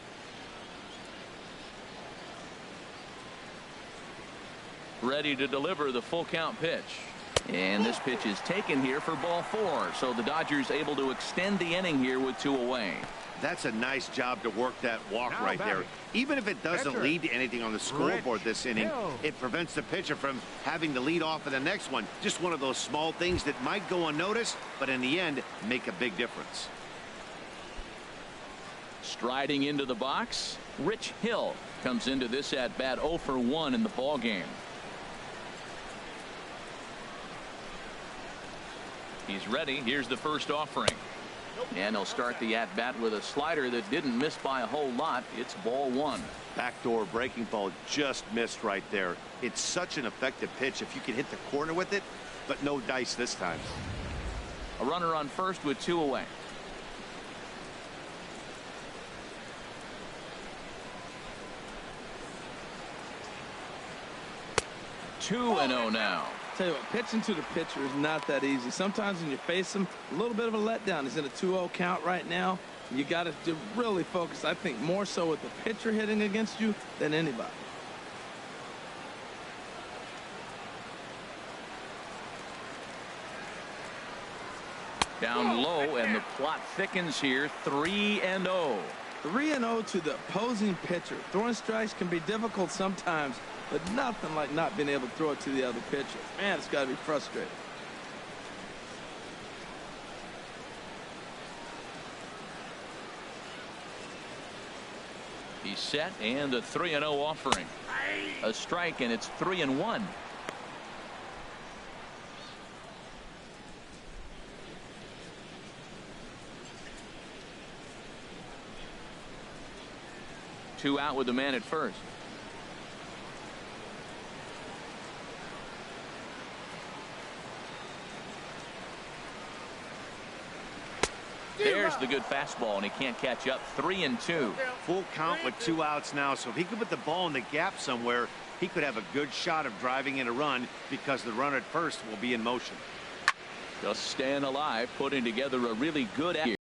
Ready to deliver the full count pitch. And this pitch is taken here for ball 4. So the Dodgers able to extend the inning here with 2 away. That's a nice job to work that walk right there. Even if it doesn't lead to anything on the scoreboard this inning, it prevents the pitcher from having to lead off in the next one. Just one of those small things that might go unnoticed, but in the end, make a big difference. Striding into the box, Rich Hill comes into this at bat 0 for 1 in the ball game. He's ready. Here's the first offering. And he'll start the at-bat with a slider that didn't miss by a whole lot. It's ball 1. Backdoor breaking ball just missed right there. It's such an effective pitch if you can hit the corner with it, but no dice this time. A runner on first with 2 away. Two and 0 now. Tell you what, pitching to the pitcher is not that easy. Sometimes when you face him, a little bit of a letdown. He's in a 2-0 count right now. You got to really focus, I think, more so with the pitcher hitting against you than anybody. Down low, and the plot thickens here. 3-0. 3-0 to the opposing pitcher. Throwing strikes can be difficult sometimes, but nothing like not being able to throw it to the other pitcher. Man, it's got to be frustrating. He's set, and a 3-0 offering. A strike, and it's 3-1. Two out with the man at first. There's the good fastball, and he can't catch up. 3-2. Full count with 2 outs now, so if he could put the ball in the gap somewhere, he could have a good shot of driving in a run because the runner at first will be in motion. Just staying alive, putting together a really good here.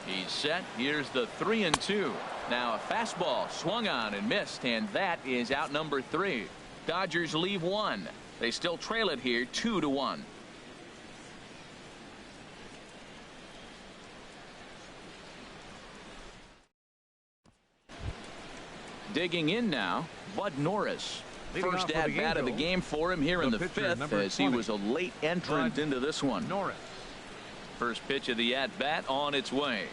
He's set. Here's the 3-2. Now a fastball swung on and missed, and that is out number 3. Dodgers leave 1. They still trail it here 2-1. Digging in now, Bud Norris. First at bat of the game for him here in the 5th, as he was a late entrant into this one. Norris. First pitch of the at bat on its way.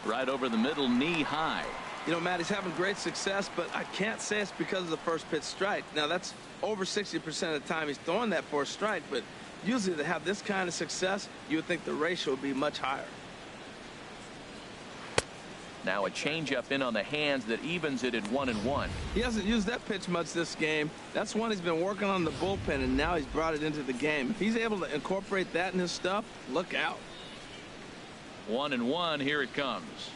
Right over the middle, knee high. You know, Matt, he's having great success, but I can't say it's because of the first pitch strike. Now, that's over 60% of the time he's throwing that for a strike, but usually to have this kind of success, you would think the ratio would be much higher. Now a changeup in on the hands that evens it at 1-1. He hasn't used that pitch much this game. That's one he's been working on the bullpen, and now he's brought it into the game. If he's able to incorporate that in his stuff, look out. 1-1. Here it comes.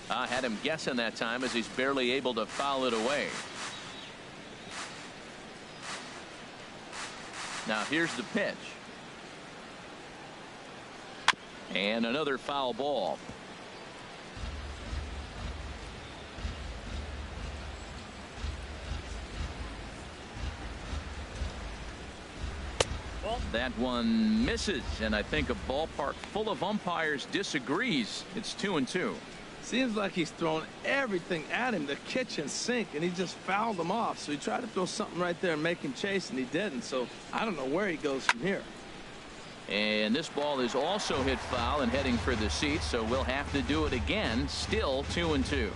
I had him guessing that time, as he's barely able to foul it away. Now here's the pitch. And another foul ball. That one misses, and I think a ballpark full of umpires disagrees. It's 2-2. Seems like he's thrown everything at him, the kitchen sink, and he just fouled them off. So he tried to throw something right there and make him chase, and he didn't. So I don't know where he goes from here. And this ball is also hit foul and heading for the seats, so we'll have to do it again. Still 2-2.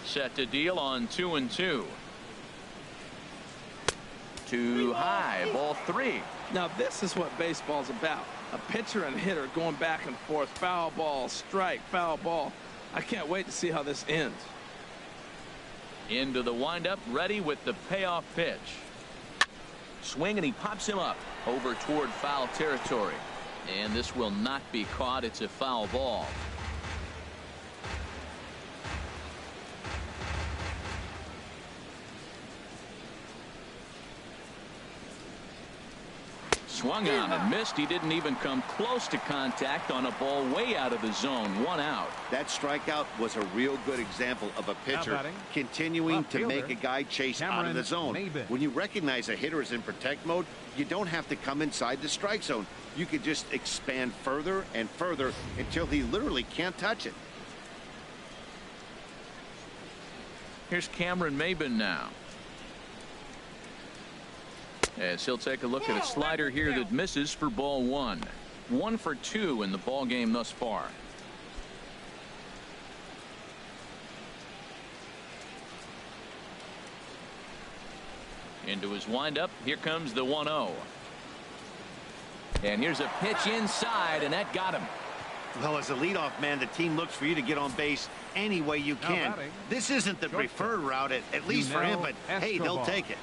Set to deal on 2-2. Too high, ball 3. Now this is what baseball's about. A pitcher and hitter going back and forth. Foul ball, strike, foul ball. I can't wait to see how this ends. Into the windup, ready with the payoff pitch. Swing, and he pops him up over toward foul territory. And this will not be caught. It's a foul ball. Swung on and missed. He didn't even come close to contact on a ball way out of the zone. 1 out. That strikeout was a real good example of a pitcher continuing to make a guy chase out of the zone. When you recognize a hitter is in protect mode, you don't have to come inside the strike zone. You could just expand further and further until he literally can't touch it. Here's MAYBIN now. As he'll take a look at a slider here that misses for ball 1. 1 for 2 in the ball game thus far. Into his windup. Here comes the 1-0. And here's a pitch inside, and that got him. Well, as a leadoff man, the team looks for you to get on base any way you can. This isn't the preferred route, at least for him, but hey, they'll take it.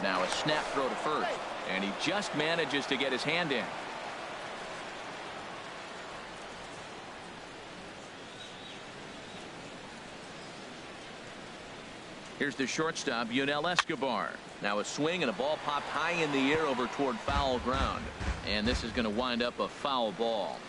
Now a snap throw to first, and he just manages to get his hand in. Here's the shortstop, Escobar. Now a swing, and a ball popped high in the air over toward foul ground. And this is going to wind up a foul ball.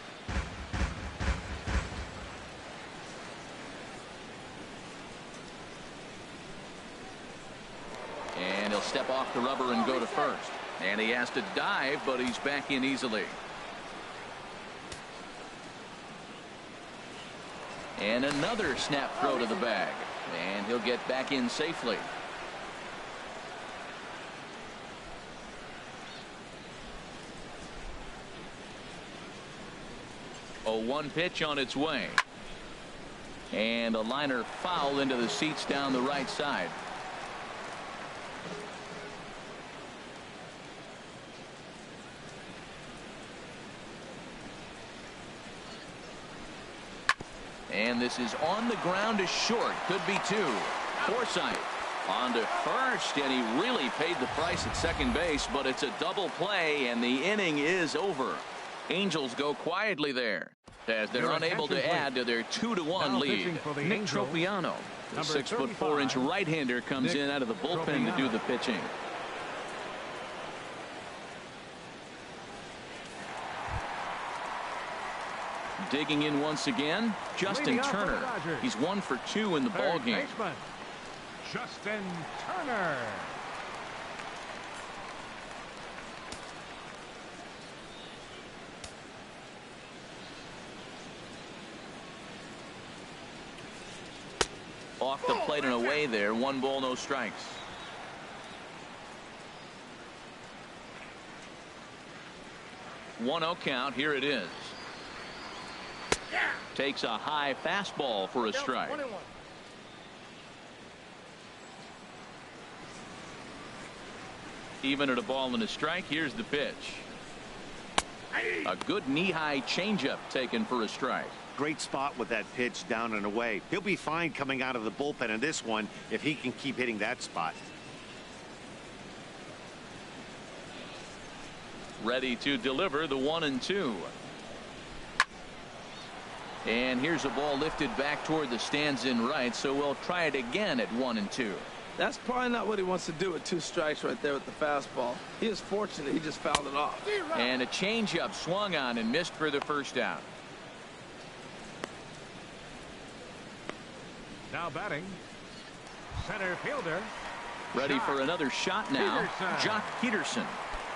And he'll step off the rubber and go to first. And he has to dive, but he's back in easily. And another snap throw to the bag. And he'll get back in safely. A 1 pitch on its way. And a liner foul into the seats down the right side. And this is on the ground to short. Could be 2. Forsythe on to first, and he really paid the price at second base, but it's a double play, and the inning is over. Angels go quietly there as they're unable to add to their 2-1 lead. Nick Tropiano, the 6'4" right-hander, comes in out of the bullpen to do the pitching. Digging in once again, Justin Turner. He's 1 for 2 in the ball game. Justin Turner. Off the plate and away there. 1 ball, no strikes. One 0 count. Here it is. Takes a high fastball for a strike. Even at a ball and a strike, here's the pitch. A good knee-high changeup taken for a strike. Great spot with that pitch down and away. He'll be fine coming out of the bullpen in this one if he can keep hitting that spot. Ready to deliver the 1-2. And here's a ball lifted back toward the stands in right, so we'll try it again at 1-2. That's probably not what he wants to do with 2 strikes right there with the fastball. He is fortunate he just fouled it off. And a changeup swung on and missed for the first out. Now batting, center fielder. Ready for another shot now, Jock Pederson.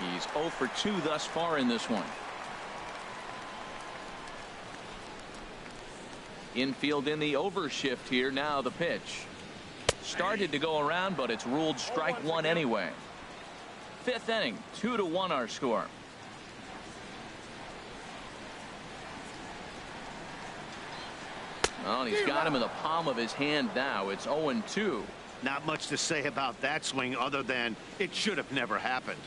He's 0 for 2 thus far in this one. Infield in the overshift here. Now the pitch. Started to go around, but it's ruled strike 1 anyway. 5th inning, 2-1 our score. Oh, and he's got him in the palm of his hand now. It's 0-2. Not much to say about that swing other than it should have never happened.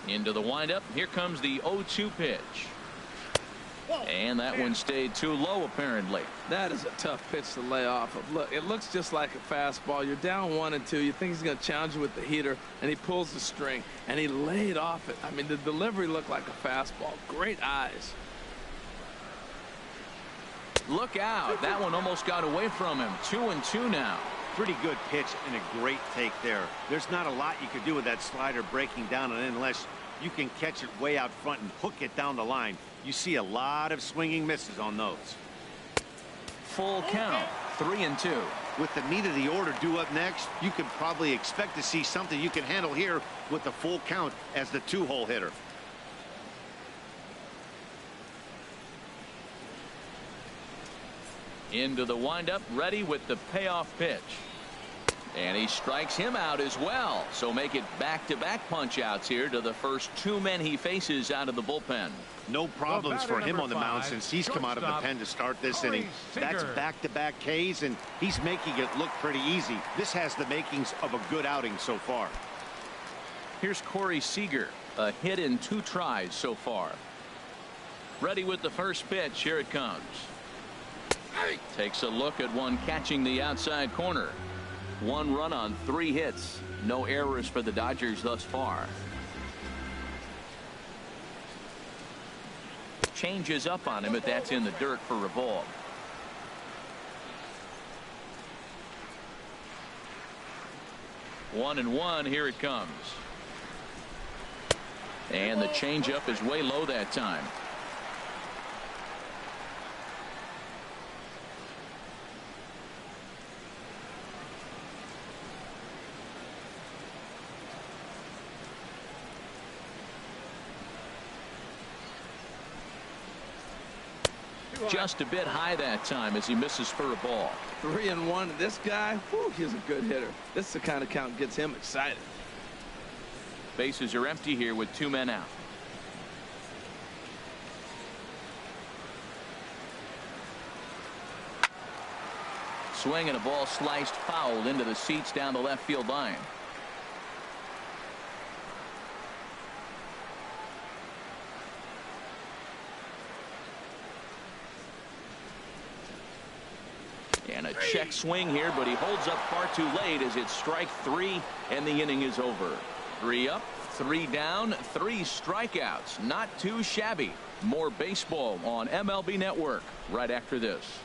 Into the windup. Here comes the 0-2 pitch. And that one stayed too low, apparently. That is a tough pitch to lay off of. Look, it looks just like a fastball. You're down 1-2. You think he's going to challenge you with the heater, and he pulls the string, and he laid off it. I mean, the delivery looked like a fastball. Great eyes. Look out. That one almost got away from him. 2-2 now. Pretty good pitch and a great take there. There's not a lot you could do with that slider breaking down, and unless you can catch it way out front and hook it down the line, you see a lot of swinging misses on those. Full count. 3-2. With the meat of the order due up next, you can probably expect to see something you can handle here with the full count as the 2-hole hitter. Into the windup, ready with the payoff pitch. And he strikes him out as well. So make it back-to-back punch-outs here to the first 2 men he faces out of the bullpen. No problems for him on the mound since he's come out of the pen to start this inning. That's back-to-back Ks, and he's making it look pretty easy. This has the makings of a good outing so far. Here's Corey Seager, a hit in 2 tries so far. Ready with the first pitch. Here it comes. Takes a look at one catching the outside corner. 1 run on 3 hits. No errors for the Dodgers thus far. Changes up on him, but that's in the dirt for a ball. One and one. Here it comes. And the changeup is way low that time. Just a bit high that time as he misses for a ball. 3-1. This guy, whew, he's a good hitter. This is the kind of count gets him excited. Bases are empty here with 2 men out. Swing and a ball sliced foul into the seats down the left field line. And a check swing here, but he holds up far too late as it's strike 3 and the inning is over. 3 up, 3 down, 3 strikeouts. Not too shabby. More baseball on MLB Network right after this.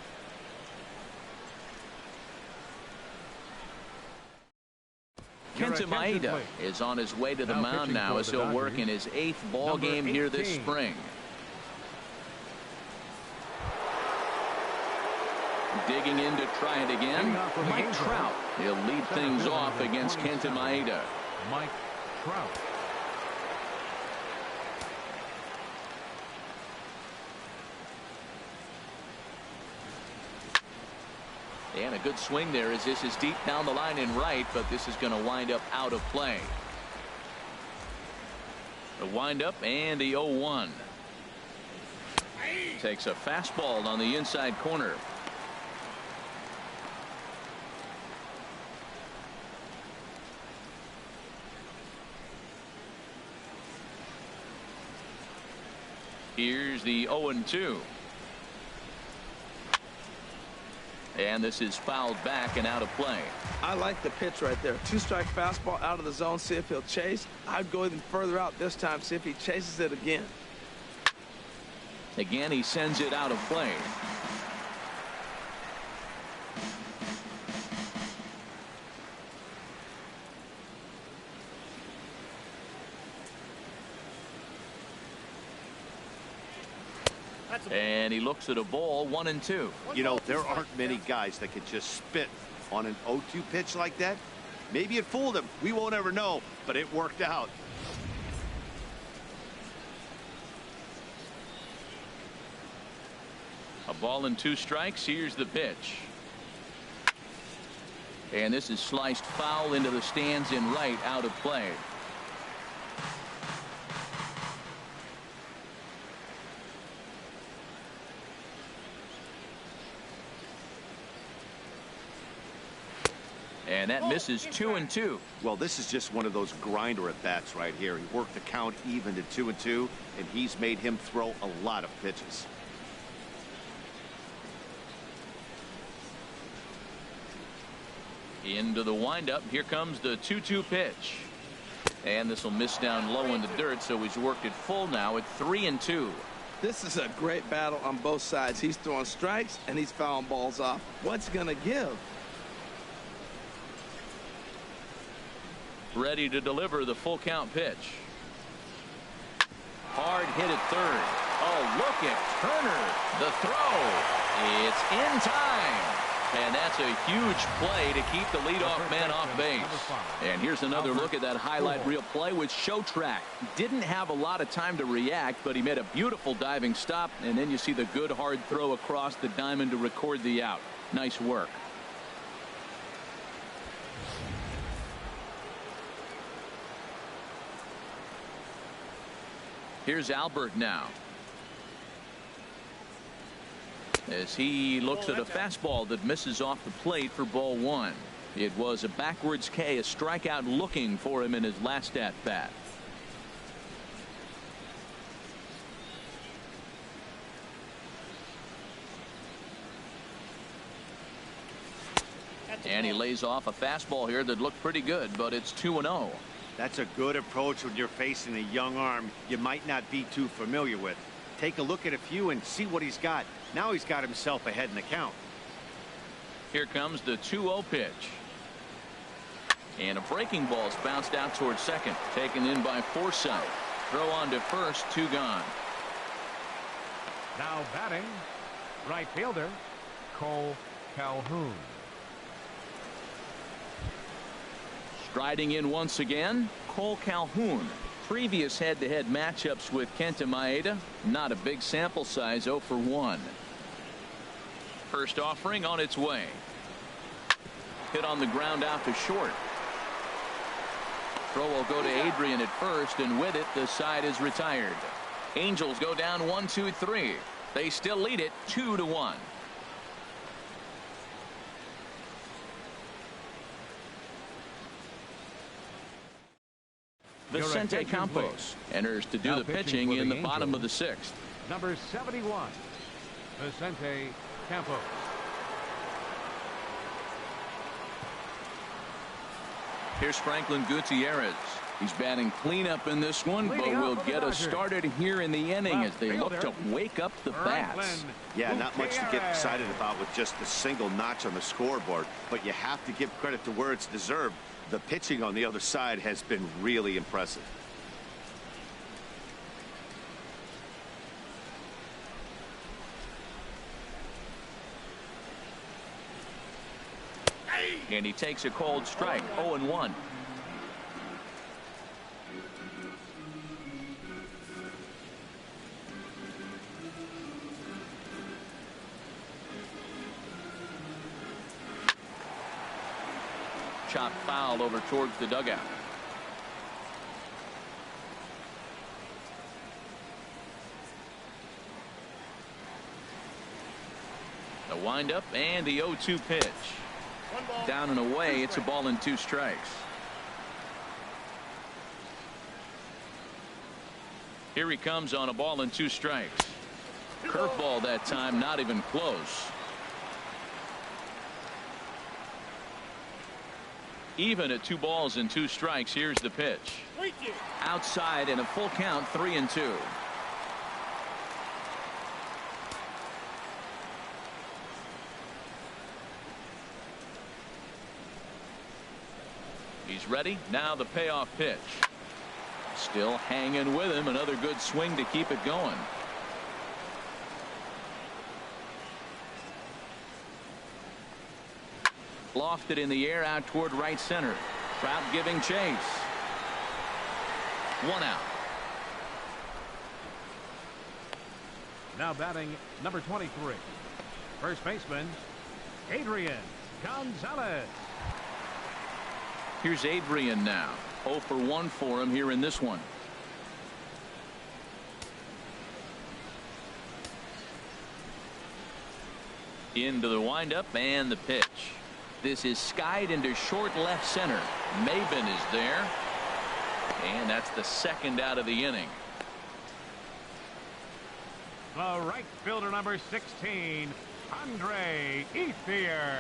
Kenta Maeda is on his way to the mound now as he'll work in his 8th ball game here this spring. Digging in to try it again. Mike Trout. He'll lead things off against Kenta Maeda. Mike Trout. And a good swing there as this is deep down the line in right, but this is going to wind up out of play. The windup and the 0-1. Takes a fastball on the inside corner. Here's the 0-2. And this is fouled back and out of play. I like the pitch right there. 2-strike fastball out of the zone. See if he'll chase. I'd go even further out this time. See if he chases it again. Again, he sends it out of play. And he looks at a ball. 1-2. You know, there aren't many guys that could just spit on an 0-2 pitch like that. Maybe it fooled him. We won't ever know, but it worked out. A ball and 2 strikes. Here's the pitch. And this is sliced foul into the stands in right, out of play. And that misses 2-2. Well, this is just one of those grinder at bats right here. He worked the count even to 2-2, and he's made him throw a lot of pitches. Into the windup. Here comes the 2-2 pitch. And this will miss down low in the dirt, so he's worked it full now at 3-2. This is a great battle on both sides. He's throwing strikes and he's fouling balls off. What's going to give? Ready to deliver the full count pitch. Hard hit at third. Oh, look at Turner. The throw. It's in time. And that's a huge play to keep the leadoff man off base. And here's another look at that highlight reel play with SHOEMAKER. Didn't have a lot of time to react, but he made a beautiful diving stop. And then you see the good hard throw across the diamond to record the out. Nice work. Here's Albert now, as he looks at a fastball that misses off the plate for ball one. It was a backwards K, a strikeout looking for him in his last at bat. And he lays off a fastball here that looked pretty good, but it's 2-0. That's a good approach when you're facing a young arm you might not be too familiar with. Take a look at a few and see what he's got. Now he's got himself ahead in the count. Here comes the 2-0 pitch. And a breaking ball is bounced out towards second. Taken in by FORSYTHE. Throw on to first, 2 gone. Now batting, right fielder, Cole Calhoun. Striding in once again, Cole Calhoun. Previous head-to-head matchups with Kenta Maeda. Not a big sample size, 0 for 1. First offering on its way. Hit on the ground out to short. Throw will go to ADRIAN at first, and with it, the side is retired. Angels go down 1-2-3. They still lead it 2-1. Vicente Campos enters to do the pitching in the bottom of the 6th. Number 71, Vicente Campos. Here's Franklin Gutierrez. He's batting cleanup in this one, but will get us started here in the inning as they look to wake up the bats. Yeah, not much to get excited about with just a single notch on the scoreboard, but you have to give credit to where it's deserved. The pitching on the other side has been really impressive. And he takes a cold strike, 0-1. Chop foul over towards the dugout. The windup and the 0-2 pitch. Down and away, it's a ball and 2 strikes. Here he comes on a ball and 2 strikes. Curveball that time, not even close. Even at 2 balls and 2 strikes. Here's the pitch. Outside in a full count, 3-2. He's ready. Now the payoff pitch. Still hanging with him. Another good swing to keep it going. Lofted in the air out toward right center. Trout giving chase. 1 out. Now batting number 23. First baseman, Adrian Gonzalez. Here's Adrian now. 0 for 1 for him here in this one. Into the windup and the pitch. This is skied into short left center. MAYBIN is there. And that's the second out of the inning. The right fielder, number 16, Andre Ethier.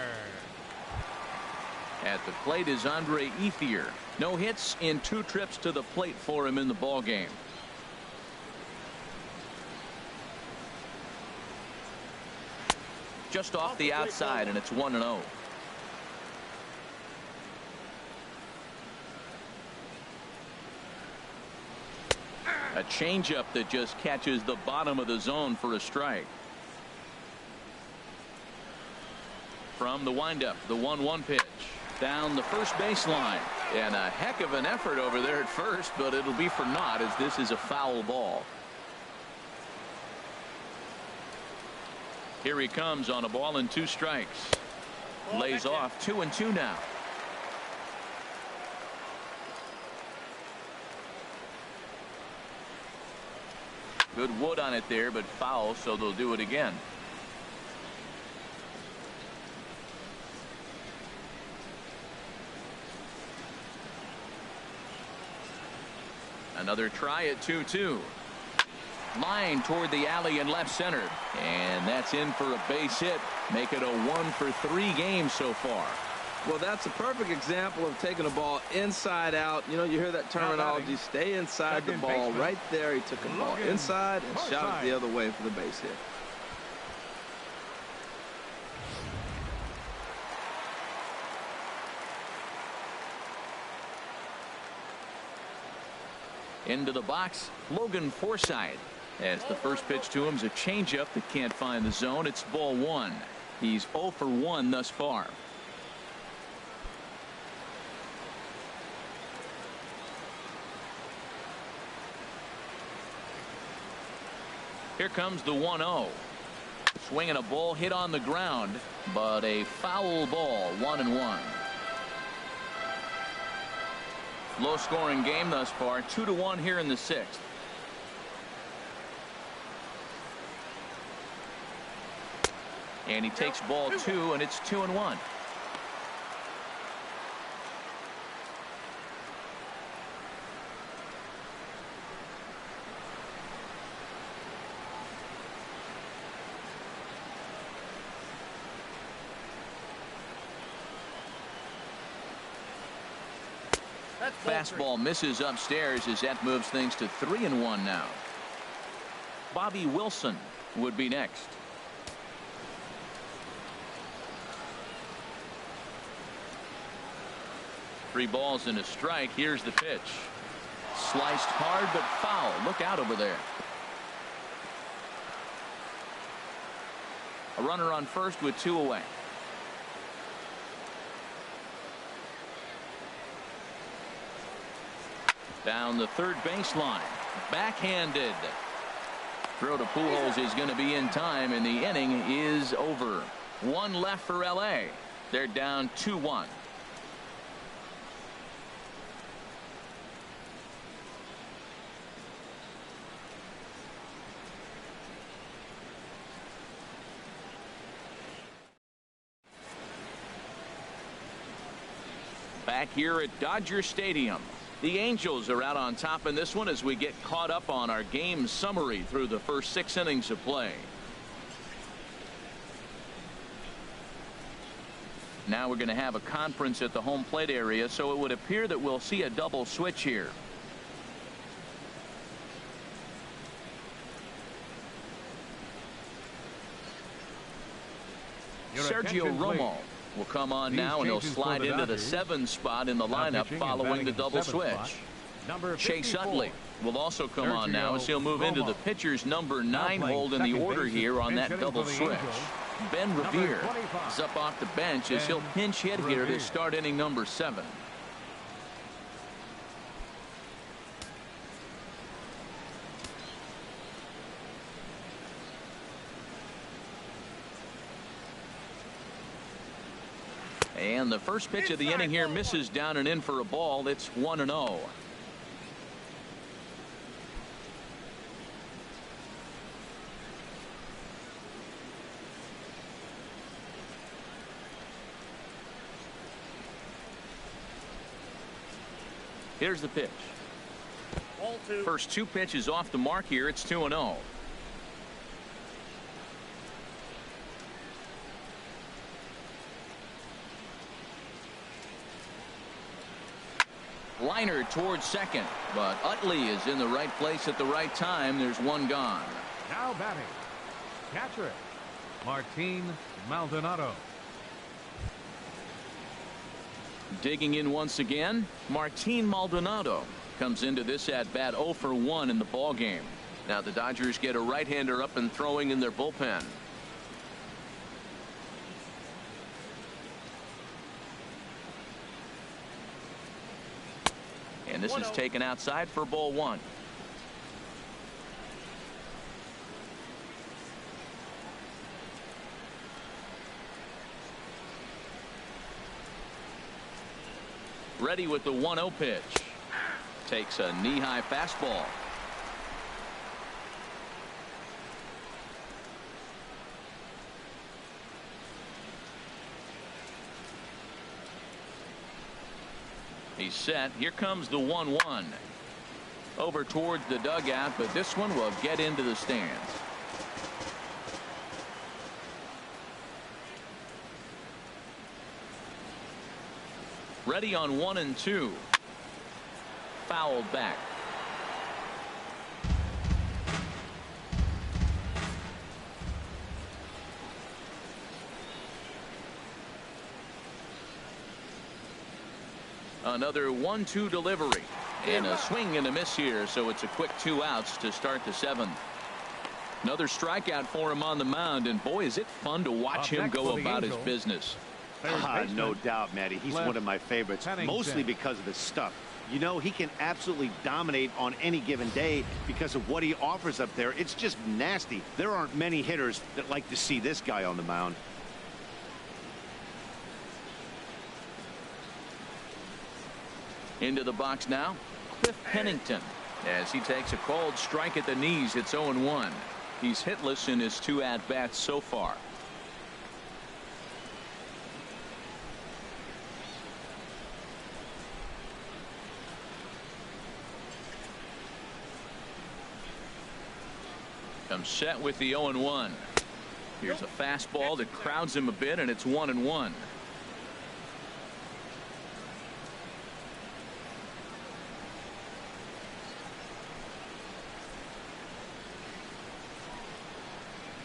At the plate is Andre Ethier. No hits in 2 trips to the plate for him in the ball game. Just off the outside, and it's 1-0. A changeup that just catches the bottom of the zone for a strike. From the windup, the 1-1 pitch. Down the first baseline. And a heck of an effort over there at first, but it'll be for naught as this is a foul ball. Here he comes on a ball and 2 strikes. Lays off 2-2 now. Good wood on it there, but foul, so they'll do it again. Another try at 2-2. Line toward the alley in left center. And that's in for a base hit. Make it a 1-for-3 game so far. Well, that's a perfect example of taking a ball inside out. You know, you hear that terminology, stay inside the ball. Right there, he took a ball inside and shot it the other way for the base hit. Into the box, Logan Forsythe. As the first pitch to him is a changeup that can't find the zone. It's ball 1. He's 0 for 1 thus far. Here comes the 1-0. Swinging a ball hit on the ground, but a foul ball, 1-1. Low scoring game thus far, 2-1 here in the 6th. And he takes ball 2, and it's 2-1. Fastball misses upstairs as that moves things to 3-1 now. Bobby Wilson would be next. Three balls and a strike. Here's the pitch. Sliced hard but foul. Look out over there. A runner on first with 2 away. Down the third baseline. Backhanded. Throw to Pujols is going to be in time, and the inning is over. 1 left for LA. They're down 2-1. Back here at Dodger Stadium. The Angels are out on top in this one as we get caught up on our game summary through the first 6 innings of play. Now we're going to have a conference at the home plate area, so it would appear that we'll see a double switch here. Sergio Romo will come on now, and he'll slide into the 7 spot in the lineup following the double switch. Chase Utley will also come on now as he'll move into the pitcher's number 9 hold in the order here on that double switch. Ben Revere is up off the bench as he'll pinch hit here to start inning number 7. And the first pitch of the inning here misses down and in for a ball. It's 1-0. Here's the pitch. First 2 pitches off the mark here. It's 2-0. Liner towards second, but Utley is in the right place at the right time. There's one gone. Now batting, catcher, Martin Maldonado. Digging in once again, Martin Maldonado comes into this at bat 0 for 1 in the ball game. Now the Dodgers get a right-hander up and throwing in their bullpen. And this is taken outside for ball 1. Ready with the 1-0 pitch. Takes a knee-high fastball. He's set. Here comes the 1-1. Over towards the dugout, but this one will get into the stands. Ready on 1 and 2. Fouled back. Another 1-2 delivery and a swing and a miss here, so it's a quick 2 outs to start the 7th. Another strikeout for him on the mound, and boy, is it fun to watch him go about his business. No doubt, Matty. He's one of my favorites, mostly because of his stuff. You know, he can absolutely dominate on any given day because of what he offers up there. It's just nasty. There aren't many hitters that like to see this guy on the mound. Into the box now, Cliff Pennington, as he takes a called strike at the knees. It's 0-1. He's hitless in his 2 at-bats so far. Comes set with the 0-1. Here's a fastball that crowds him a bit, and it's 1-1.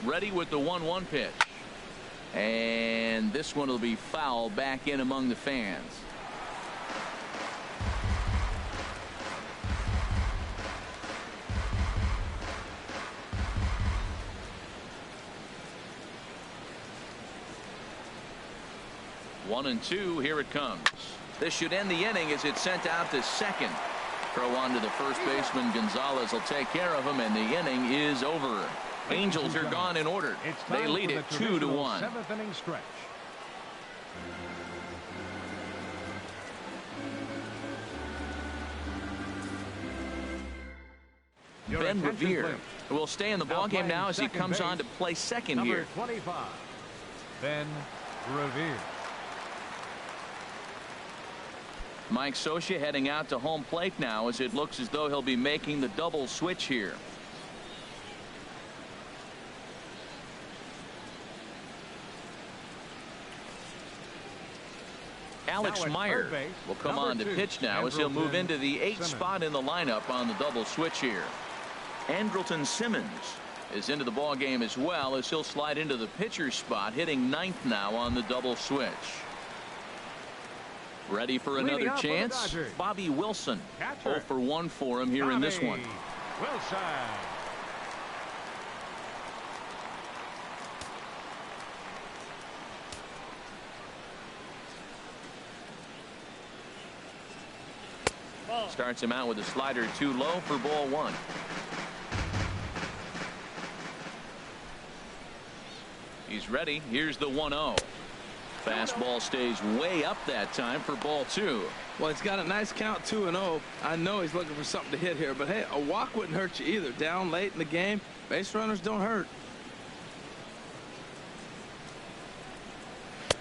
Ready with the 1-1 pitch. And this one will be foul back in among the fans. One and 2. Here it comes. This should end the inning as it's sent out to second. Throw on to the first baseman. Gonzalez will take care of him, and the inning is over. Angels are gone in order. They lead it 2-1. 7th inning stretch. Ben Revere will stay in the ballgame now as he comes on to play second here. Number 25, Ben Revere. Mike Scioscia heading out to home plate now as it looks as though he'll be making the double switch here. Alex Meyer will come on to pitch now as he'll move into the 8th spot in the lineup on the double switch here. Andrelton Simmons is into the ball game as well as he'll slide into the pitcher's spot, hitting 9th now on the double switch. Ready for another chance. Bobby Wilson, 0 for 1 for him here in this one. Wilson. Starts him out with a slider too low for ball 1. He's ready. Here's the 1-0. Fastball stays way up that time for ball 2. Well, he's got a nice count, 2-0. I know he's looking for something to hit here, but hey, a walk wouldn't hurt you either. Down late in the game, base runners don't hurt.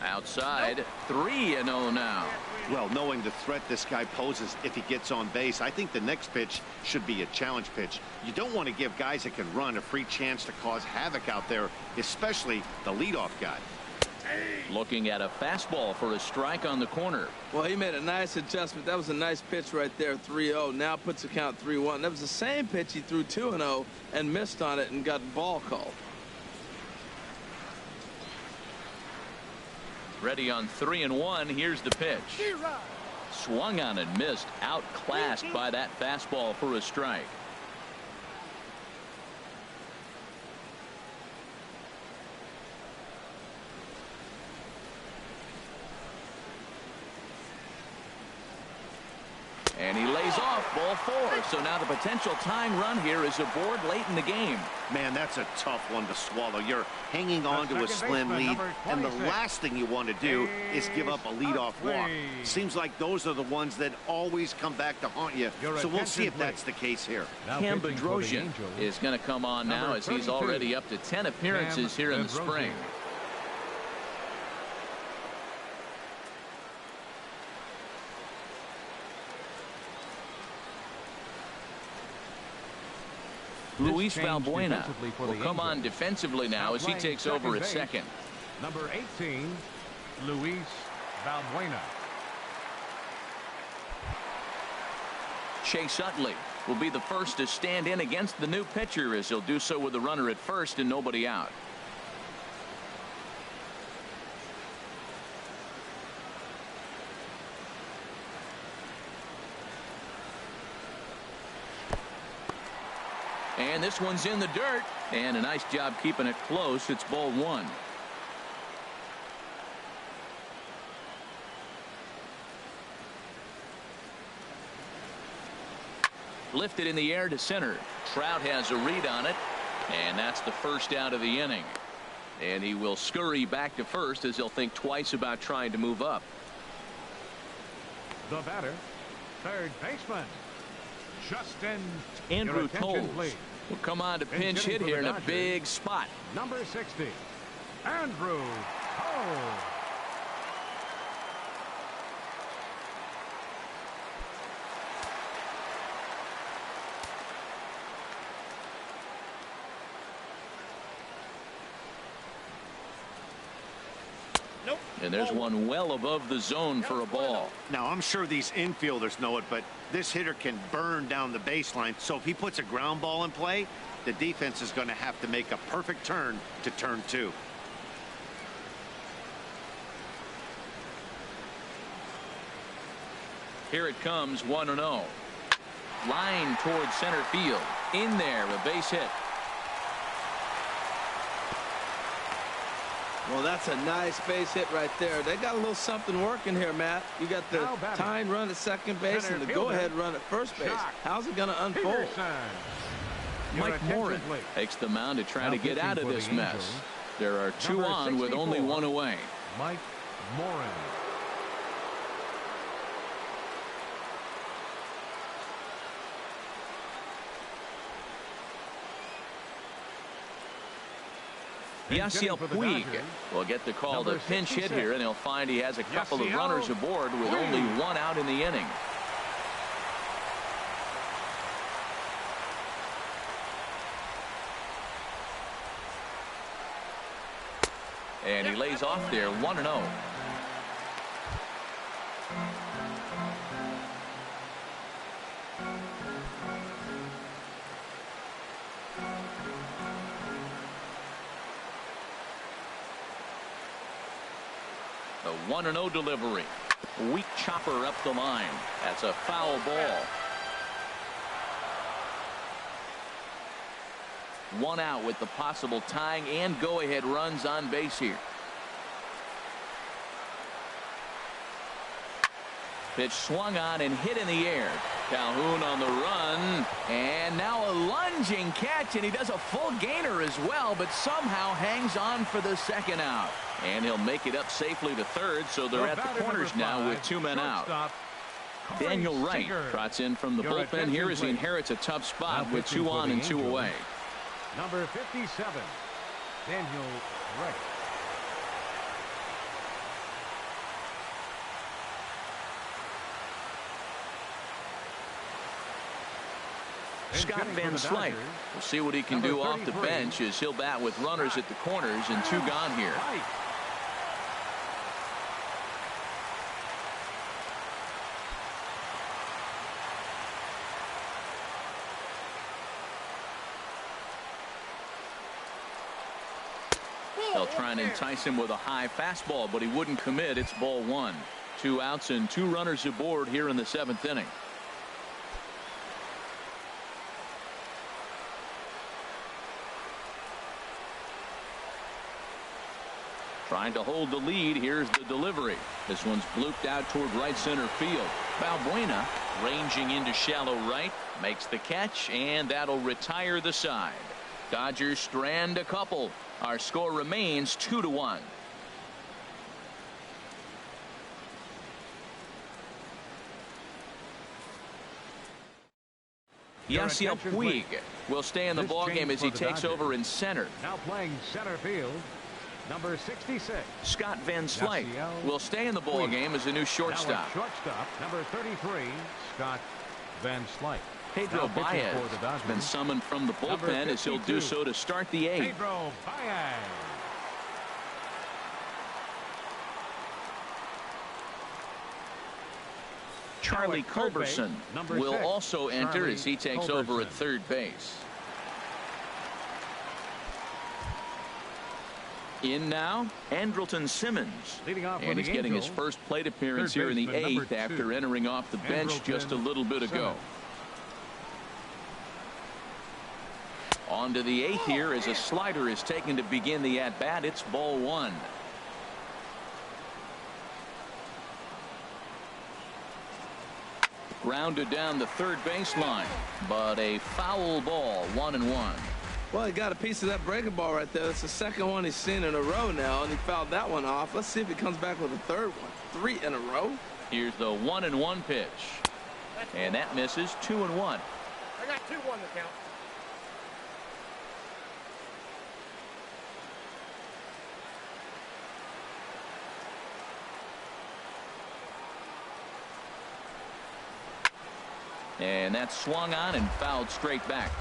Outside, 3-0 now. Well, knowing the threat this guy poses if he gets on base, I think the next pitch should be a challenge pitch. You don't want to give guys that can run a free chance to cause havoc out there, especially the leadoff guy. Looking at a fastball for a strike on the corner. Well, he made a nice adjustment. That was a nice pitch right there, 3-0. Now puts the count 3-1. That was the same pitch he threw 2-0 and missed on it and got ball called. Ready on 3-1. Here's the pitch. Swung on and missed. Outclassed by that fastball for a strike. And he lays off, ball 4. So now the potential tying run here is aboard late in the game. Man, that's a tough one to swallow. You're hanging on to a slim lead, and the last thing you want to do is give up a leadoff walk. Seems like those are the ones that always come back to haunt you. So we'll see if that's the case here. Cam Bedrosian is going to come on now as he's already up to 10 appearances here in the spring. Luis Valbuena will come on defensively now as he takes over at second. Number 18, Luis Valbuena. Chase Utley will be the first to stand in against the new pitcher as he'll do so with the runner at first and nobody out. And this one's in the dirt, and a nice job keeping it close. It's ball 1. Lifted in the air to center. Trout has a read on it, and that's the first out of the inning. And he will scurry back to first as he'll think twice about trying to move up. The batter, third baseman, Justin. Andrew Toles will come on to pinch hit here in a big spot. Number 60, Andrew Toles. And there's one well above the zone for a ball. Now, I'm sure these infielders know it, but this hitter can burn down the baseline. So if he puts a ground ball in play, the defense is going to have to make a perfect turn to turn 2. Here it comes, 1-0. Line towards center field. In there, a base hit. Well, that's a nice base hit right there. They got a little something working here, Matt. You got the tying run at second base and the go-ahead run at first base. How's it going to unfold? Mike Morin takes the mound to try to get out of this mess. There are 2 on with only 1 away. Mike Morin. Yasiel Puig will get the call to pinch hit here, and he'll find he has a couple of runners aboard with only 1 out in the inning. And he lays off there, 1-0. The 1-0 delivery. Weak chopper up the line. That's a foul ball. 1 out with the possible tying and go-ahead runs on base here. Pitch swung on and hit in the air. Calhoun on the run, and now a lunging catch, and he does a full gainer as well, but somehow hangs on for the second out. And he'll make it up safely to third, so they're at the corners now with 2 men out. Daniel Wright trots in from the bullpen here as he inherits a tough spot with 2 on and 2 away. Number 57, Daniel Wright. Scott Van Slyke. We'll see what he can do off the bench as he'll bat with runners at the corners and 2 gone here. They'll try and entice him with a high fastball, but he wouldn't commit. It's ball 1. 2 outs and 2 runners aboard here in the 7th inning. Trying to hold the lead. Here's the delivery. This one's blooped out toward right center field. Balbuena ranging into shallow right, makes the catch, and that'll retire the side. Dodgers strand a couple. Our score remains 2-1. Yasiel Puig will stay in the ballgame as he takes over in center. Now playing center field, number 66. Scott Van Slyke will stay in the ballgame as a new shortstop. Now shortstop, number 33, Scott Van Slyke. Pedro Baez has been summoned from the bullpen as he'll do so to start the 8th. Pedro Baez. Charlie Culberson will also enter as he takes over at third base. In now, Andrelton Simmons. And he's getting his first plate appearance here in the 8th after entering off the bench just a little bit ago. On to the 8th here as a slider is taken to begin the at-bat. It's ball 1. Grounded down the third baseline, but a foul ball, 1-1. Well, he got a piece of that breaking ball right there. That's the second one he's seen in a row now, and he fouled that one off. Let's see if he comes back with a third one. 3 in a row. Here's the 1-1 pitch. And that misses. 2-1. I got 2-1 to count. And that's swung on and fouled straight back.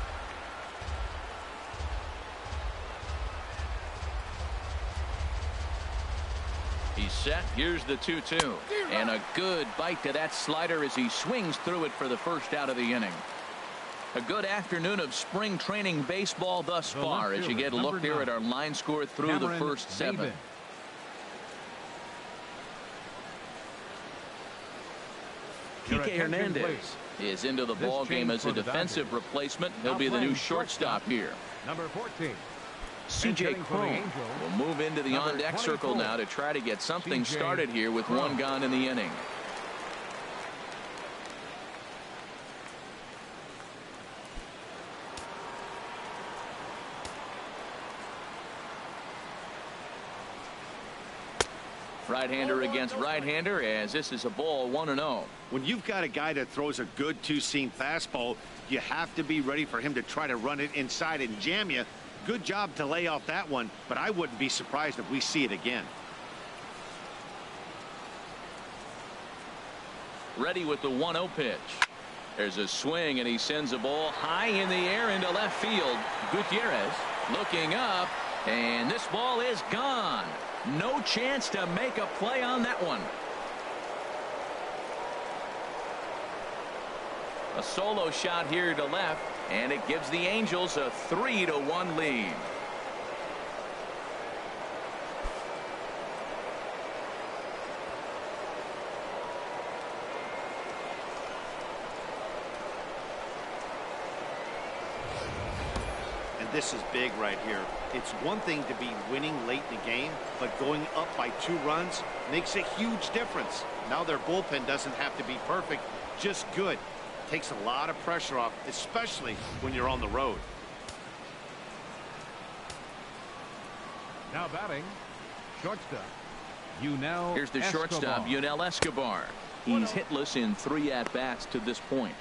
He's set. Here's the 2-2. And a good bite to that slider as he swings through it for the first out of the inning. A good afternoon of spring training baseball thus far as you get a look there at our line score through the first 7. Kike Hernandez is into the ball game as a defensive replacement. He'll be the new shortstop here. Number 14. C.J. Cron will move into the on-deck circle now to try to get something started here with 1 gone in the inning. Right-hander against right-hander as this is a ball 1-0. When you've got a guy that throws a good two-seam fastball, you have to be ready for him to try to run it inside and jam you. Good job to lay off that one, but I wouldn't be surprised if we see it again. Ready with the 1-0 pitch. There's a swing and he sends a ball high in the air into left field. Gutierrez looking up, and this ball is gone. No chance to make a play on that one. A solo shot here to left, and it gives the Angels a 3-1 lead. And this is big right here. It's one thing to be winning late in the game, but going up by 2 runs makes a huge difference. Now their bullpen doesn't have to be perfect, just good. Takes a lot of pressure off, especially when you're on the road. Now batting, shortstop, Yunel. Here's the shortstop, Yunel Escobar. He's hitless in 3 at-bats to this point.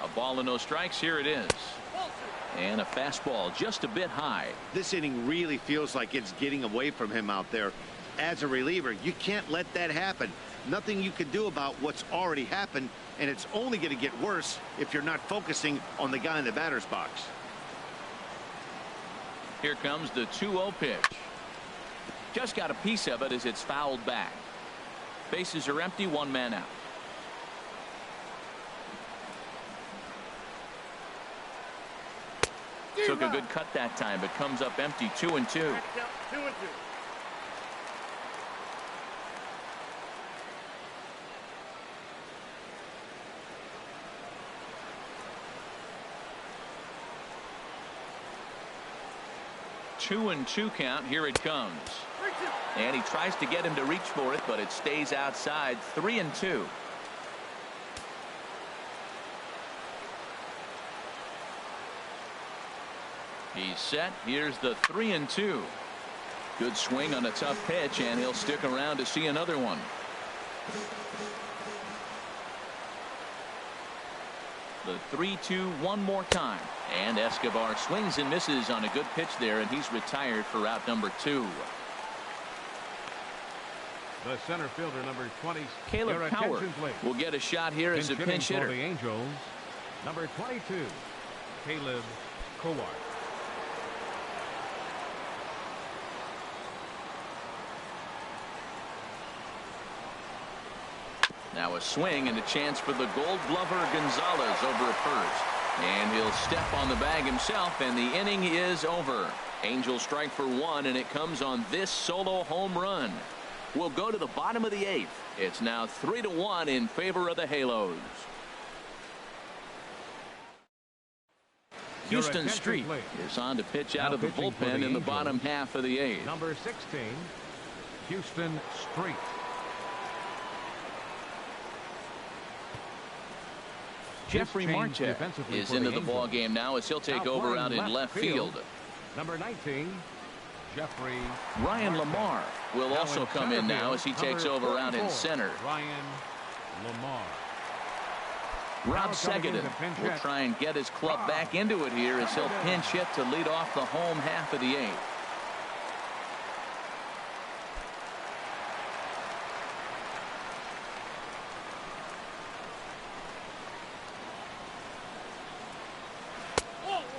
A ball and no strikes. Here it is. And a fastball just a bit high. This inning really feels like it's getting away from him out there. As a reliever, you can't let that happen. Nothing you can do about what's already happened, and it's only going to get worse if you're not focusing on the guy in the batter's box. Here comes the 2-0 pitch. Just got a piece of it as it's fouled back. Bases are empty, one man out. Took a good cut that time, but comes up empty. 2-2. 2-2. Two and 2 count. Here it comes. And he tries to get him to reach for it, but it stays outside. 3-2. He's set. Here's the 3-2. Good swing on a tough pitch, and he'll stick around to see another one. The 3-2 one more time. And Escobar swings and misses on a good pitch there, and he's retired for out number 2. The center fielder, number 20, Caleb Power will get a shot here as a pinch hitter. For the Angels, number 22, Caleb Power. Now a swing and a chance for the Gold Glover Gonzalez over at first. And he'll step on the bag himself, and the inning is over. Angels strike for 1, and it comes on this solo home run. We'll go to the bottom of the 8th. It's now 3-1 in favor of the Halos. Houston Street is on to pitch out of the bullpen in the bottom half of the 8th. Number 16, Houston Street. Jeffrey Martek is into the ball game now as he'll take over out in left field. Number 19, Jeffrey. Ryan Lamar will also come in now as he takes over out in center. Ryan Lamar. Rob Seguin will try and get his club back into it here as he'll pinch hit to lead off the home half of the 8th.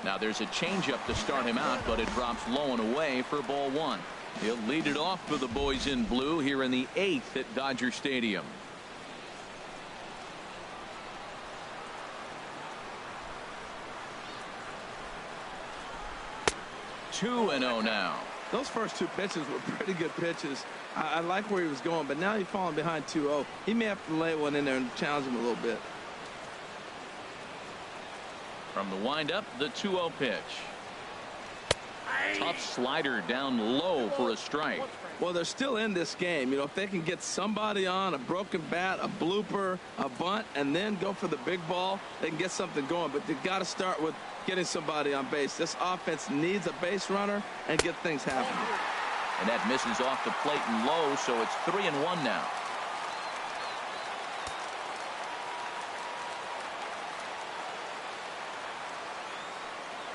Now there's a changeup to start him out, but it drops low and away for ball 1. He'll lead it off for the boys in blue here in the 8th at Dodger Stadium. Two and 0 now. Those first 2 pitches were pretty good pitches. I like where he was going, but now he's falling behind 2-0. He may have to lay one in there and challenge him a little bit. From the windup, the 2-0 pitch. Tough slider down low for a strike. Well, they're still in this game. You know, if they can get somebody on, a broken bat, a blooper, a bunt, and then go for the big ball, they can get something going. But they've got to start with getting somebody on base. This offense needs a base runner and get things happening. And that misses off the plate and low, so it's 3-1 now.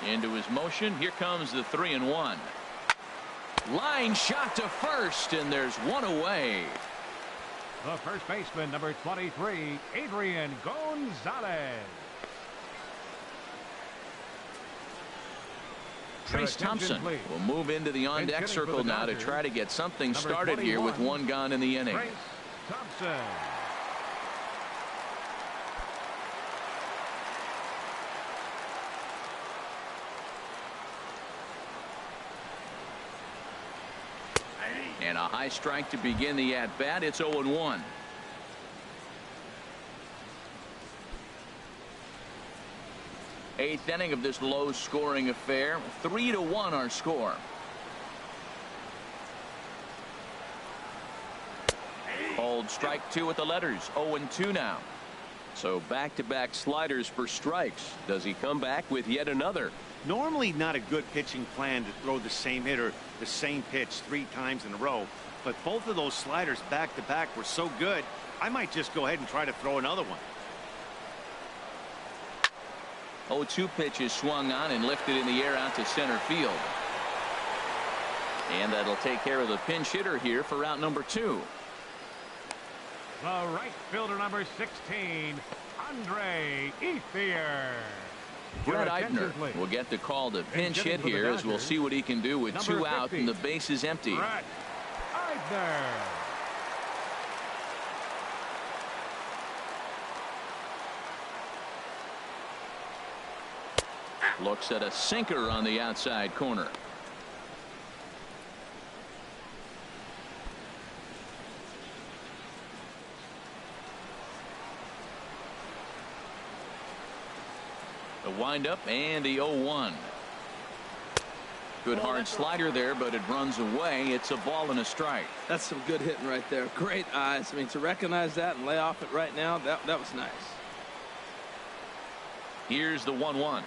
Into his motion. Here comes the 3-1. Line shot to first, and there's one away. The first baseman, number 23, Adrian Gonzalez. Trace Thompson will move into the on-deck circle now to try to get something started here with 1 gone in the inning. Trace Thompson. And a high strike to begin the at-bat. It's 0-1. Eighth inning of this low-scoring affair. 3-1 our score. Called strike 2 with the letters. 0-2 now. So back-to-back sliders for strikes. Does he come back with yet another? Normally not a good pitching plan to throw the same hitter the same pitch 3 times in a row, but both of those sliders back to back were so good, I might just go ahead and try to throw another one. 0-2 pitch is swung on and lifted in the air out to center field. And that'll take care of the pinch hitter here for out number 2. The right fielder, number 16, Andre Ethier. Brett Eibner will get the call to pinch hit here, as we'll see what he can do with 2 out and the base is empty. Brett Eibner. Looks at a sinker on the outside corner. The windup and the 0-1. Good hard slider there, but it runs away. It's a ball and a strike. That's some good hitting right there. Great eyes. I mean, to recognize that and lay off it right now, that was nice. Here's the 1-1.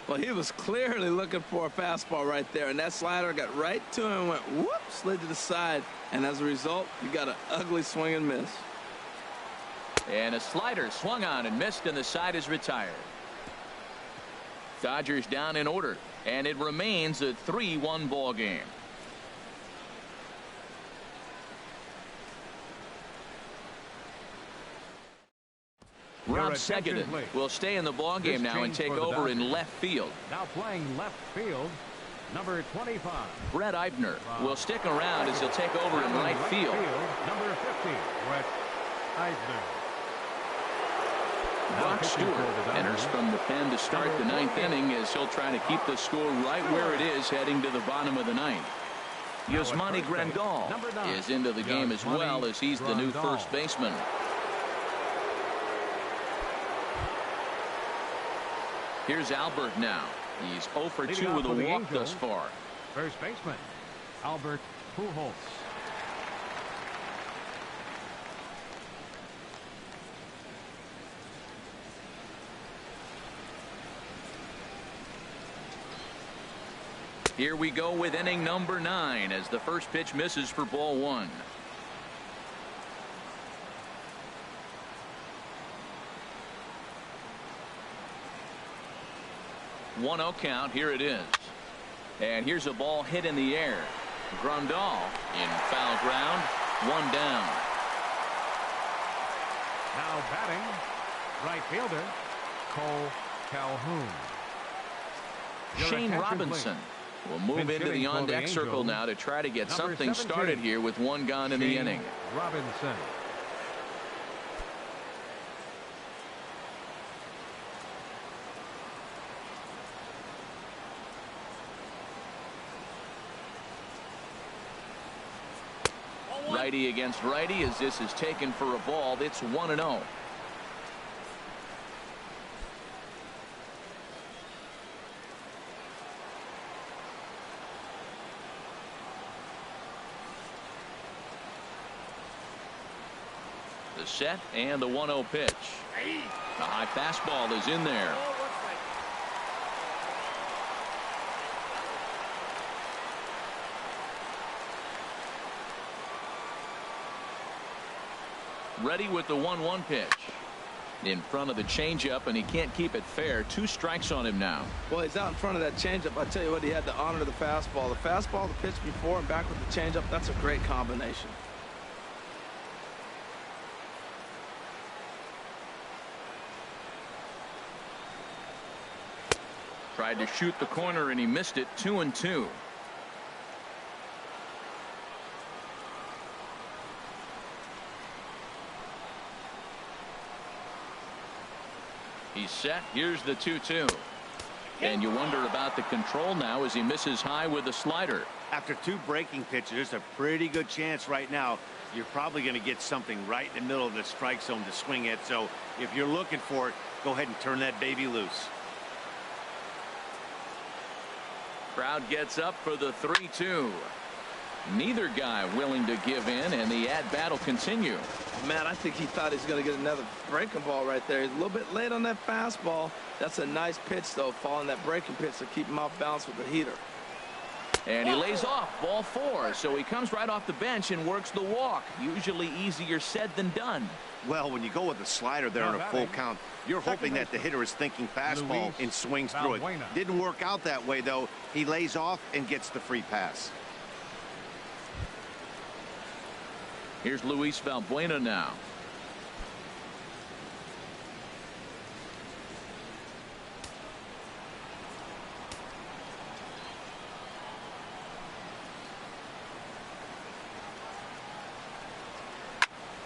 Well, he was clearly looking for a fastball right there, and that slider got right to him and went whoop, slid to the side, and as a result, you got an ugly swing and miss. And a slider swung on and missed, and the side is retired. Dodgers down in order, and it remains a 3-1 ball game. Rob Segedin will stay in the ball game now and take over in left field. Now playing left field, number 25. Brett Eibner will stick around as he'll take over in right field. Number 50, Brett Eibner. Brock Stewart enters from the pen to start the 9th inning, as he'll try to keep the score right where it is heading to the bottom of the 9th. Yasmani Grandal is into the game as well, as he's the new first baseman. Here's Albert now. He's 0 for 2 with a walk thus far. First baseman, Albert Pujols. Here we go with inning number 9, as the first pitch misses for ball 1. One 0 count. Here it is. And here's a ball hit in the air. Grandal in foul ground. 1 down. Now batting, right fielder, Cole Calhoun. Shane Robinson will move into the on-deck circle now to try to get something started here with 1 gone in the inning. Robinson. Righty against righty, as this is taken for a ball. It's 1-0. The set and the 1-0 pitch. The high fastball is in there. Ready with the 1-1 pitch. In front of the changeup, and he can't keep it fair. 2 strikes on him now. Well, he's out in front of that changeup. I tell you what, he had to honor the fastball. The fastball, the pitch before, and back with the changeup. That's a great combination. Tried to shoot the corner, and he missed it. 2-2. He's set. Here's the 2-2. And you wonder about the control now, as he misses high with the slider. After 2 breaking pitches, there's a pretty good chance right now you're probably going to get something right in the middle of the strike zone to swing at. So if you're looking for it, go ahead and turn that baby loose. Crowd gets up for the 3-2. Neither guy willing to give in, and the at-bat will continue. Man, I think he thought he was going to get another breaking ball right there. He's a little bit late on that fastball. That's a nice pitch, though, following that breaking pitch to keep him off balance with the heater. And he lays off ball 4. So he comes right off the bench and works the walk. Usually easier said than done. Well, when you go with a slider there on a full count, you're hoping that the hitter is thinking fastball and swings through it. Didn't work out that way, though. He lays off and gets the free pass. Here's Luis Valbuena now.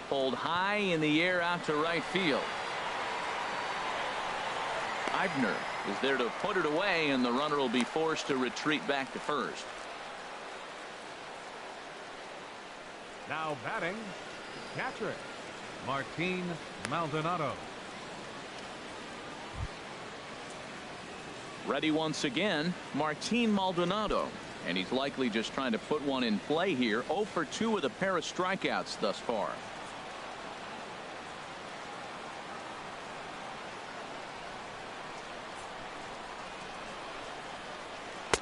Pulled high in the air out to right field. Eibner is there to put it away, and the runner will be forced to retreat back to first. Now batting, catcher, Martin Maldonado. Ready once again, Martin Maldonado. And he's likely just trying to put one in play here. 0 for 2 with a pair of strikeouts thus far.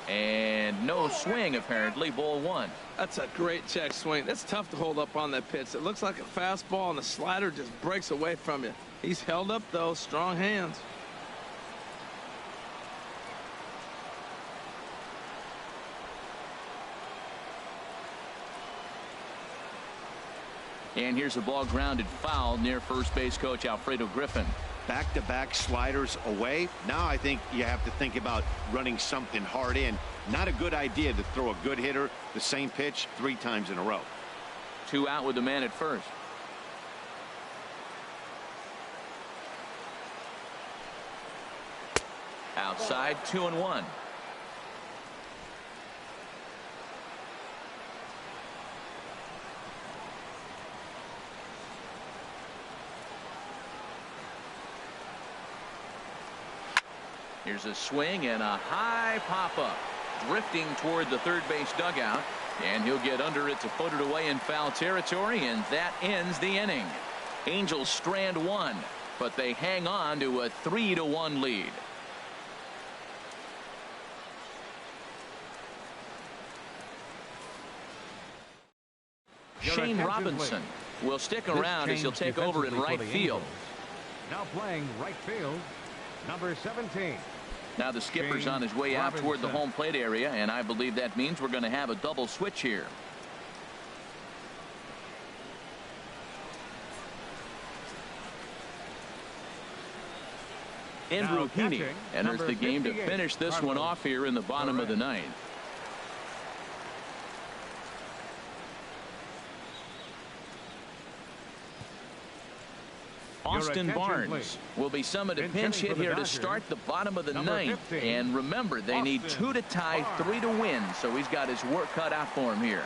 And no swing, apparently. Ball 1. That's a great check swing. That's tough to hold up on that pitch. It looks like a fastball, and the slider just breaks away from you. He's held up, though. Strong hands. And here's a ball grounded foul near first base coach Alfredo Griffin. Back-to-back sliders away. Now I think you have to think about running something hard in. Not a good idea to throw a good hitter the same pitch 3 times in a row. 2 out with the man at first. Outside, 2-1. Here's a swing and a high pop-up. Drifting toward the third base dugout. And he'll get under it to put it away in foul territory, and that ends the inning. Angels strand 1, but they hang on to a 3-1 lead. Shane Robinson will stick around as he'll take over in right field. Now playing right field, number 17. Now the skipper's on his way out toward the home plate area, and I believe that means we're going to have a double switch here. Andrew Heaney enters the game to finish this one off here in the bottom of the 9th. Austin Barnes will be summoned a pinch hit here to start the bottom of the 9th. And remember, they need 2 to tie, 3 to win, so he's got his work cut out for him here.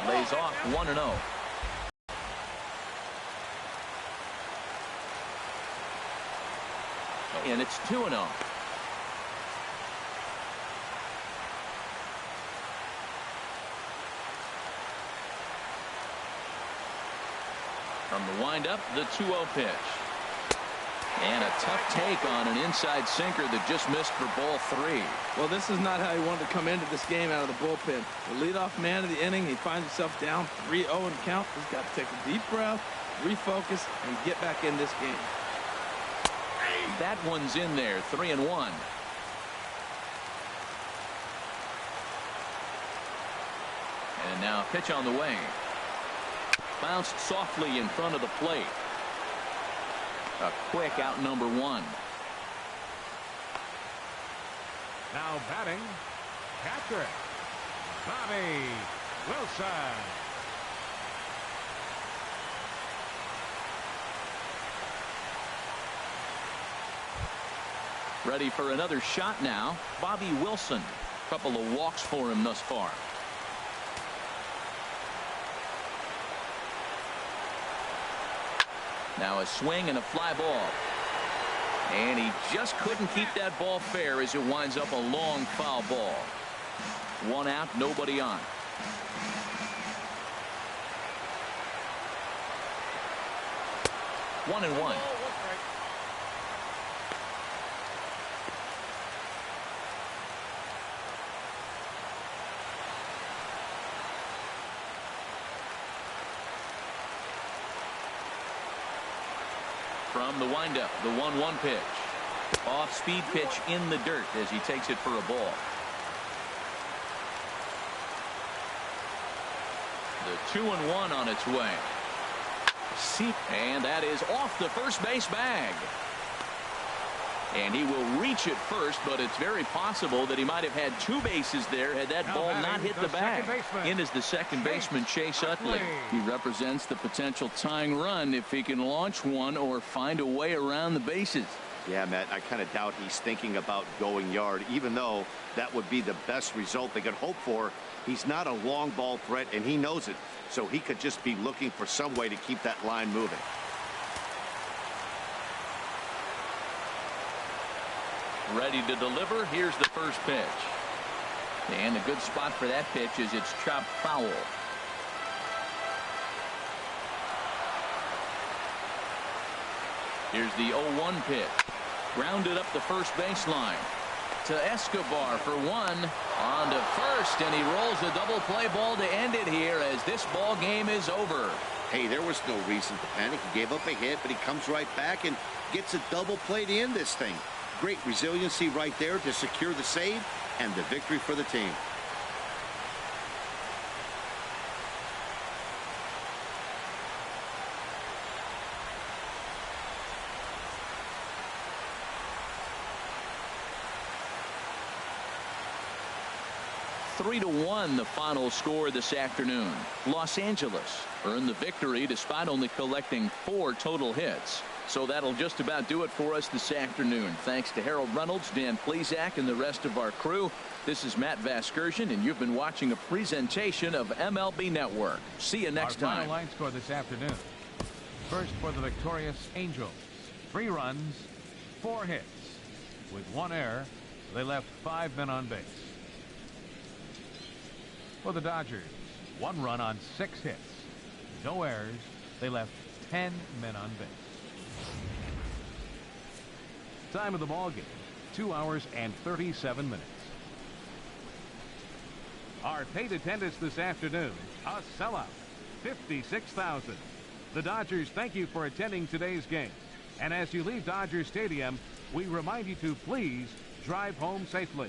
Lays off 1-0. And it's 2-0. From the windup, the 2-0 pitch. And a tough take on an inside sinker that just missed for ball 3. Well, this is not how he wanted to come into this game out of the bullpen. The leadoff man of the inning, he finds himself down 3-0 in count. He's got to take a deep breath, refocus, and get back in this game. That one's in there, 3-1. And now a pitch on the way. Bounced softly in front of the plate. A quick out, number 1. Now batting, catcher, Bobby Wilson. Ready for another shot now. Bobby Wilson. Couple of walks for him thus far. Now a swing and a fly ball. And he just couldn't keep that ball fair as it winds up a long foul ball. 1 out, nobody on. 1-1. From the windup, the 1-1 pitch. Off-speed pitch in the dirt as he takes it for a ball. The 2-1 on its way. And that is off the first base bag. And he will reach it first, but it's very possible that he might have had 2 bases there had that ball not hit the bag. In is the second baseman, Chase Utley. He represents the potential tying run if he can launch one or find a way around the bases. Yeah, Matt, I kind of doubt he's thinking about going yard, even though that would be the best result they could hope for. He's not a long ball threat, and he knows it, so he could just be looking for some way to keep that line moving. Ready to deliver. Here's the first pitch. And a good spot for that pitch is it's chopped foul. Here's the 0-1 pitch. Grounded up the first baseline. To Escobar for 1. On to first, and he rolls a double play ball to end it here as this ball game is over. Hey, there was no reason to panic. He gave up a hit, but he comes right back and gets a double play to end this thing. Great resiliency right there to secure the save and the victory for the team. Three to 1 the final score this afternoon. Los Angeles earned the victory despite only collecting 4 total hits. So that'll just about do it for us this afternoon. Thanks to Harold Reynolds, Dan Plesac, and the rest of our crew. This is Matt Vasgersian, and you've been watching a presentation of MLB Network. See you next time. Our final line score this afternoon. First for the victorious Angels. 3 runs, 4 hits. With 1 error, they left 5 men on base. For the Dodgers, 1 run on 6 hits. No errors. They left 10 men on base. Time of the ball game, 2 hours and 37 minutes. Our paid attendance this afternoon, a sellout, 56,000. The Dodgers thank you for attending today's game. And as you leave Dodger Stadium, we remind you to please drive home safely.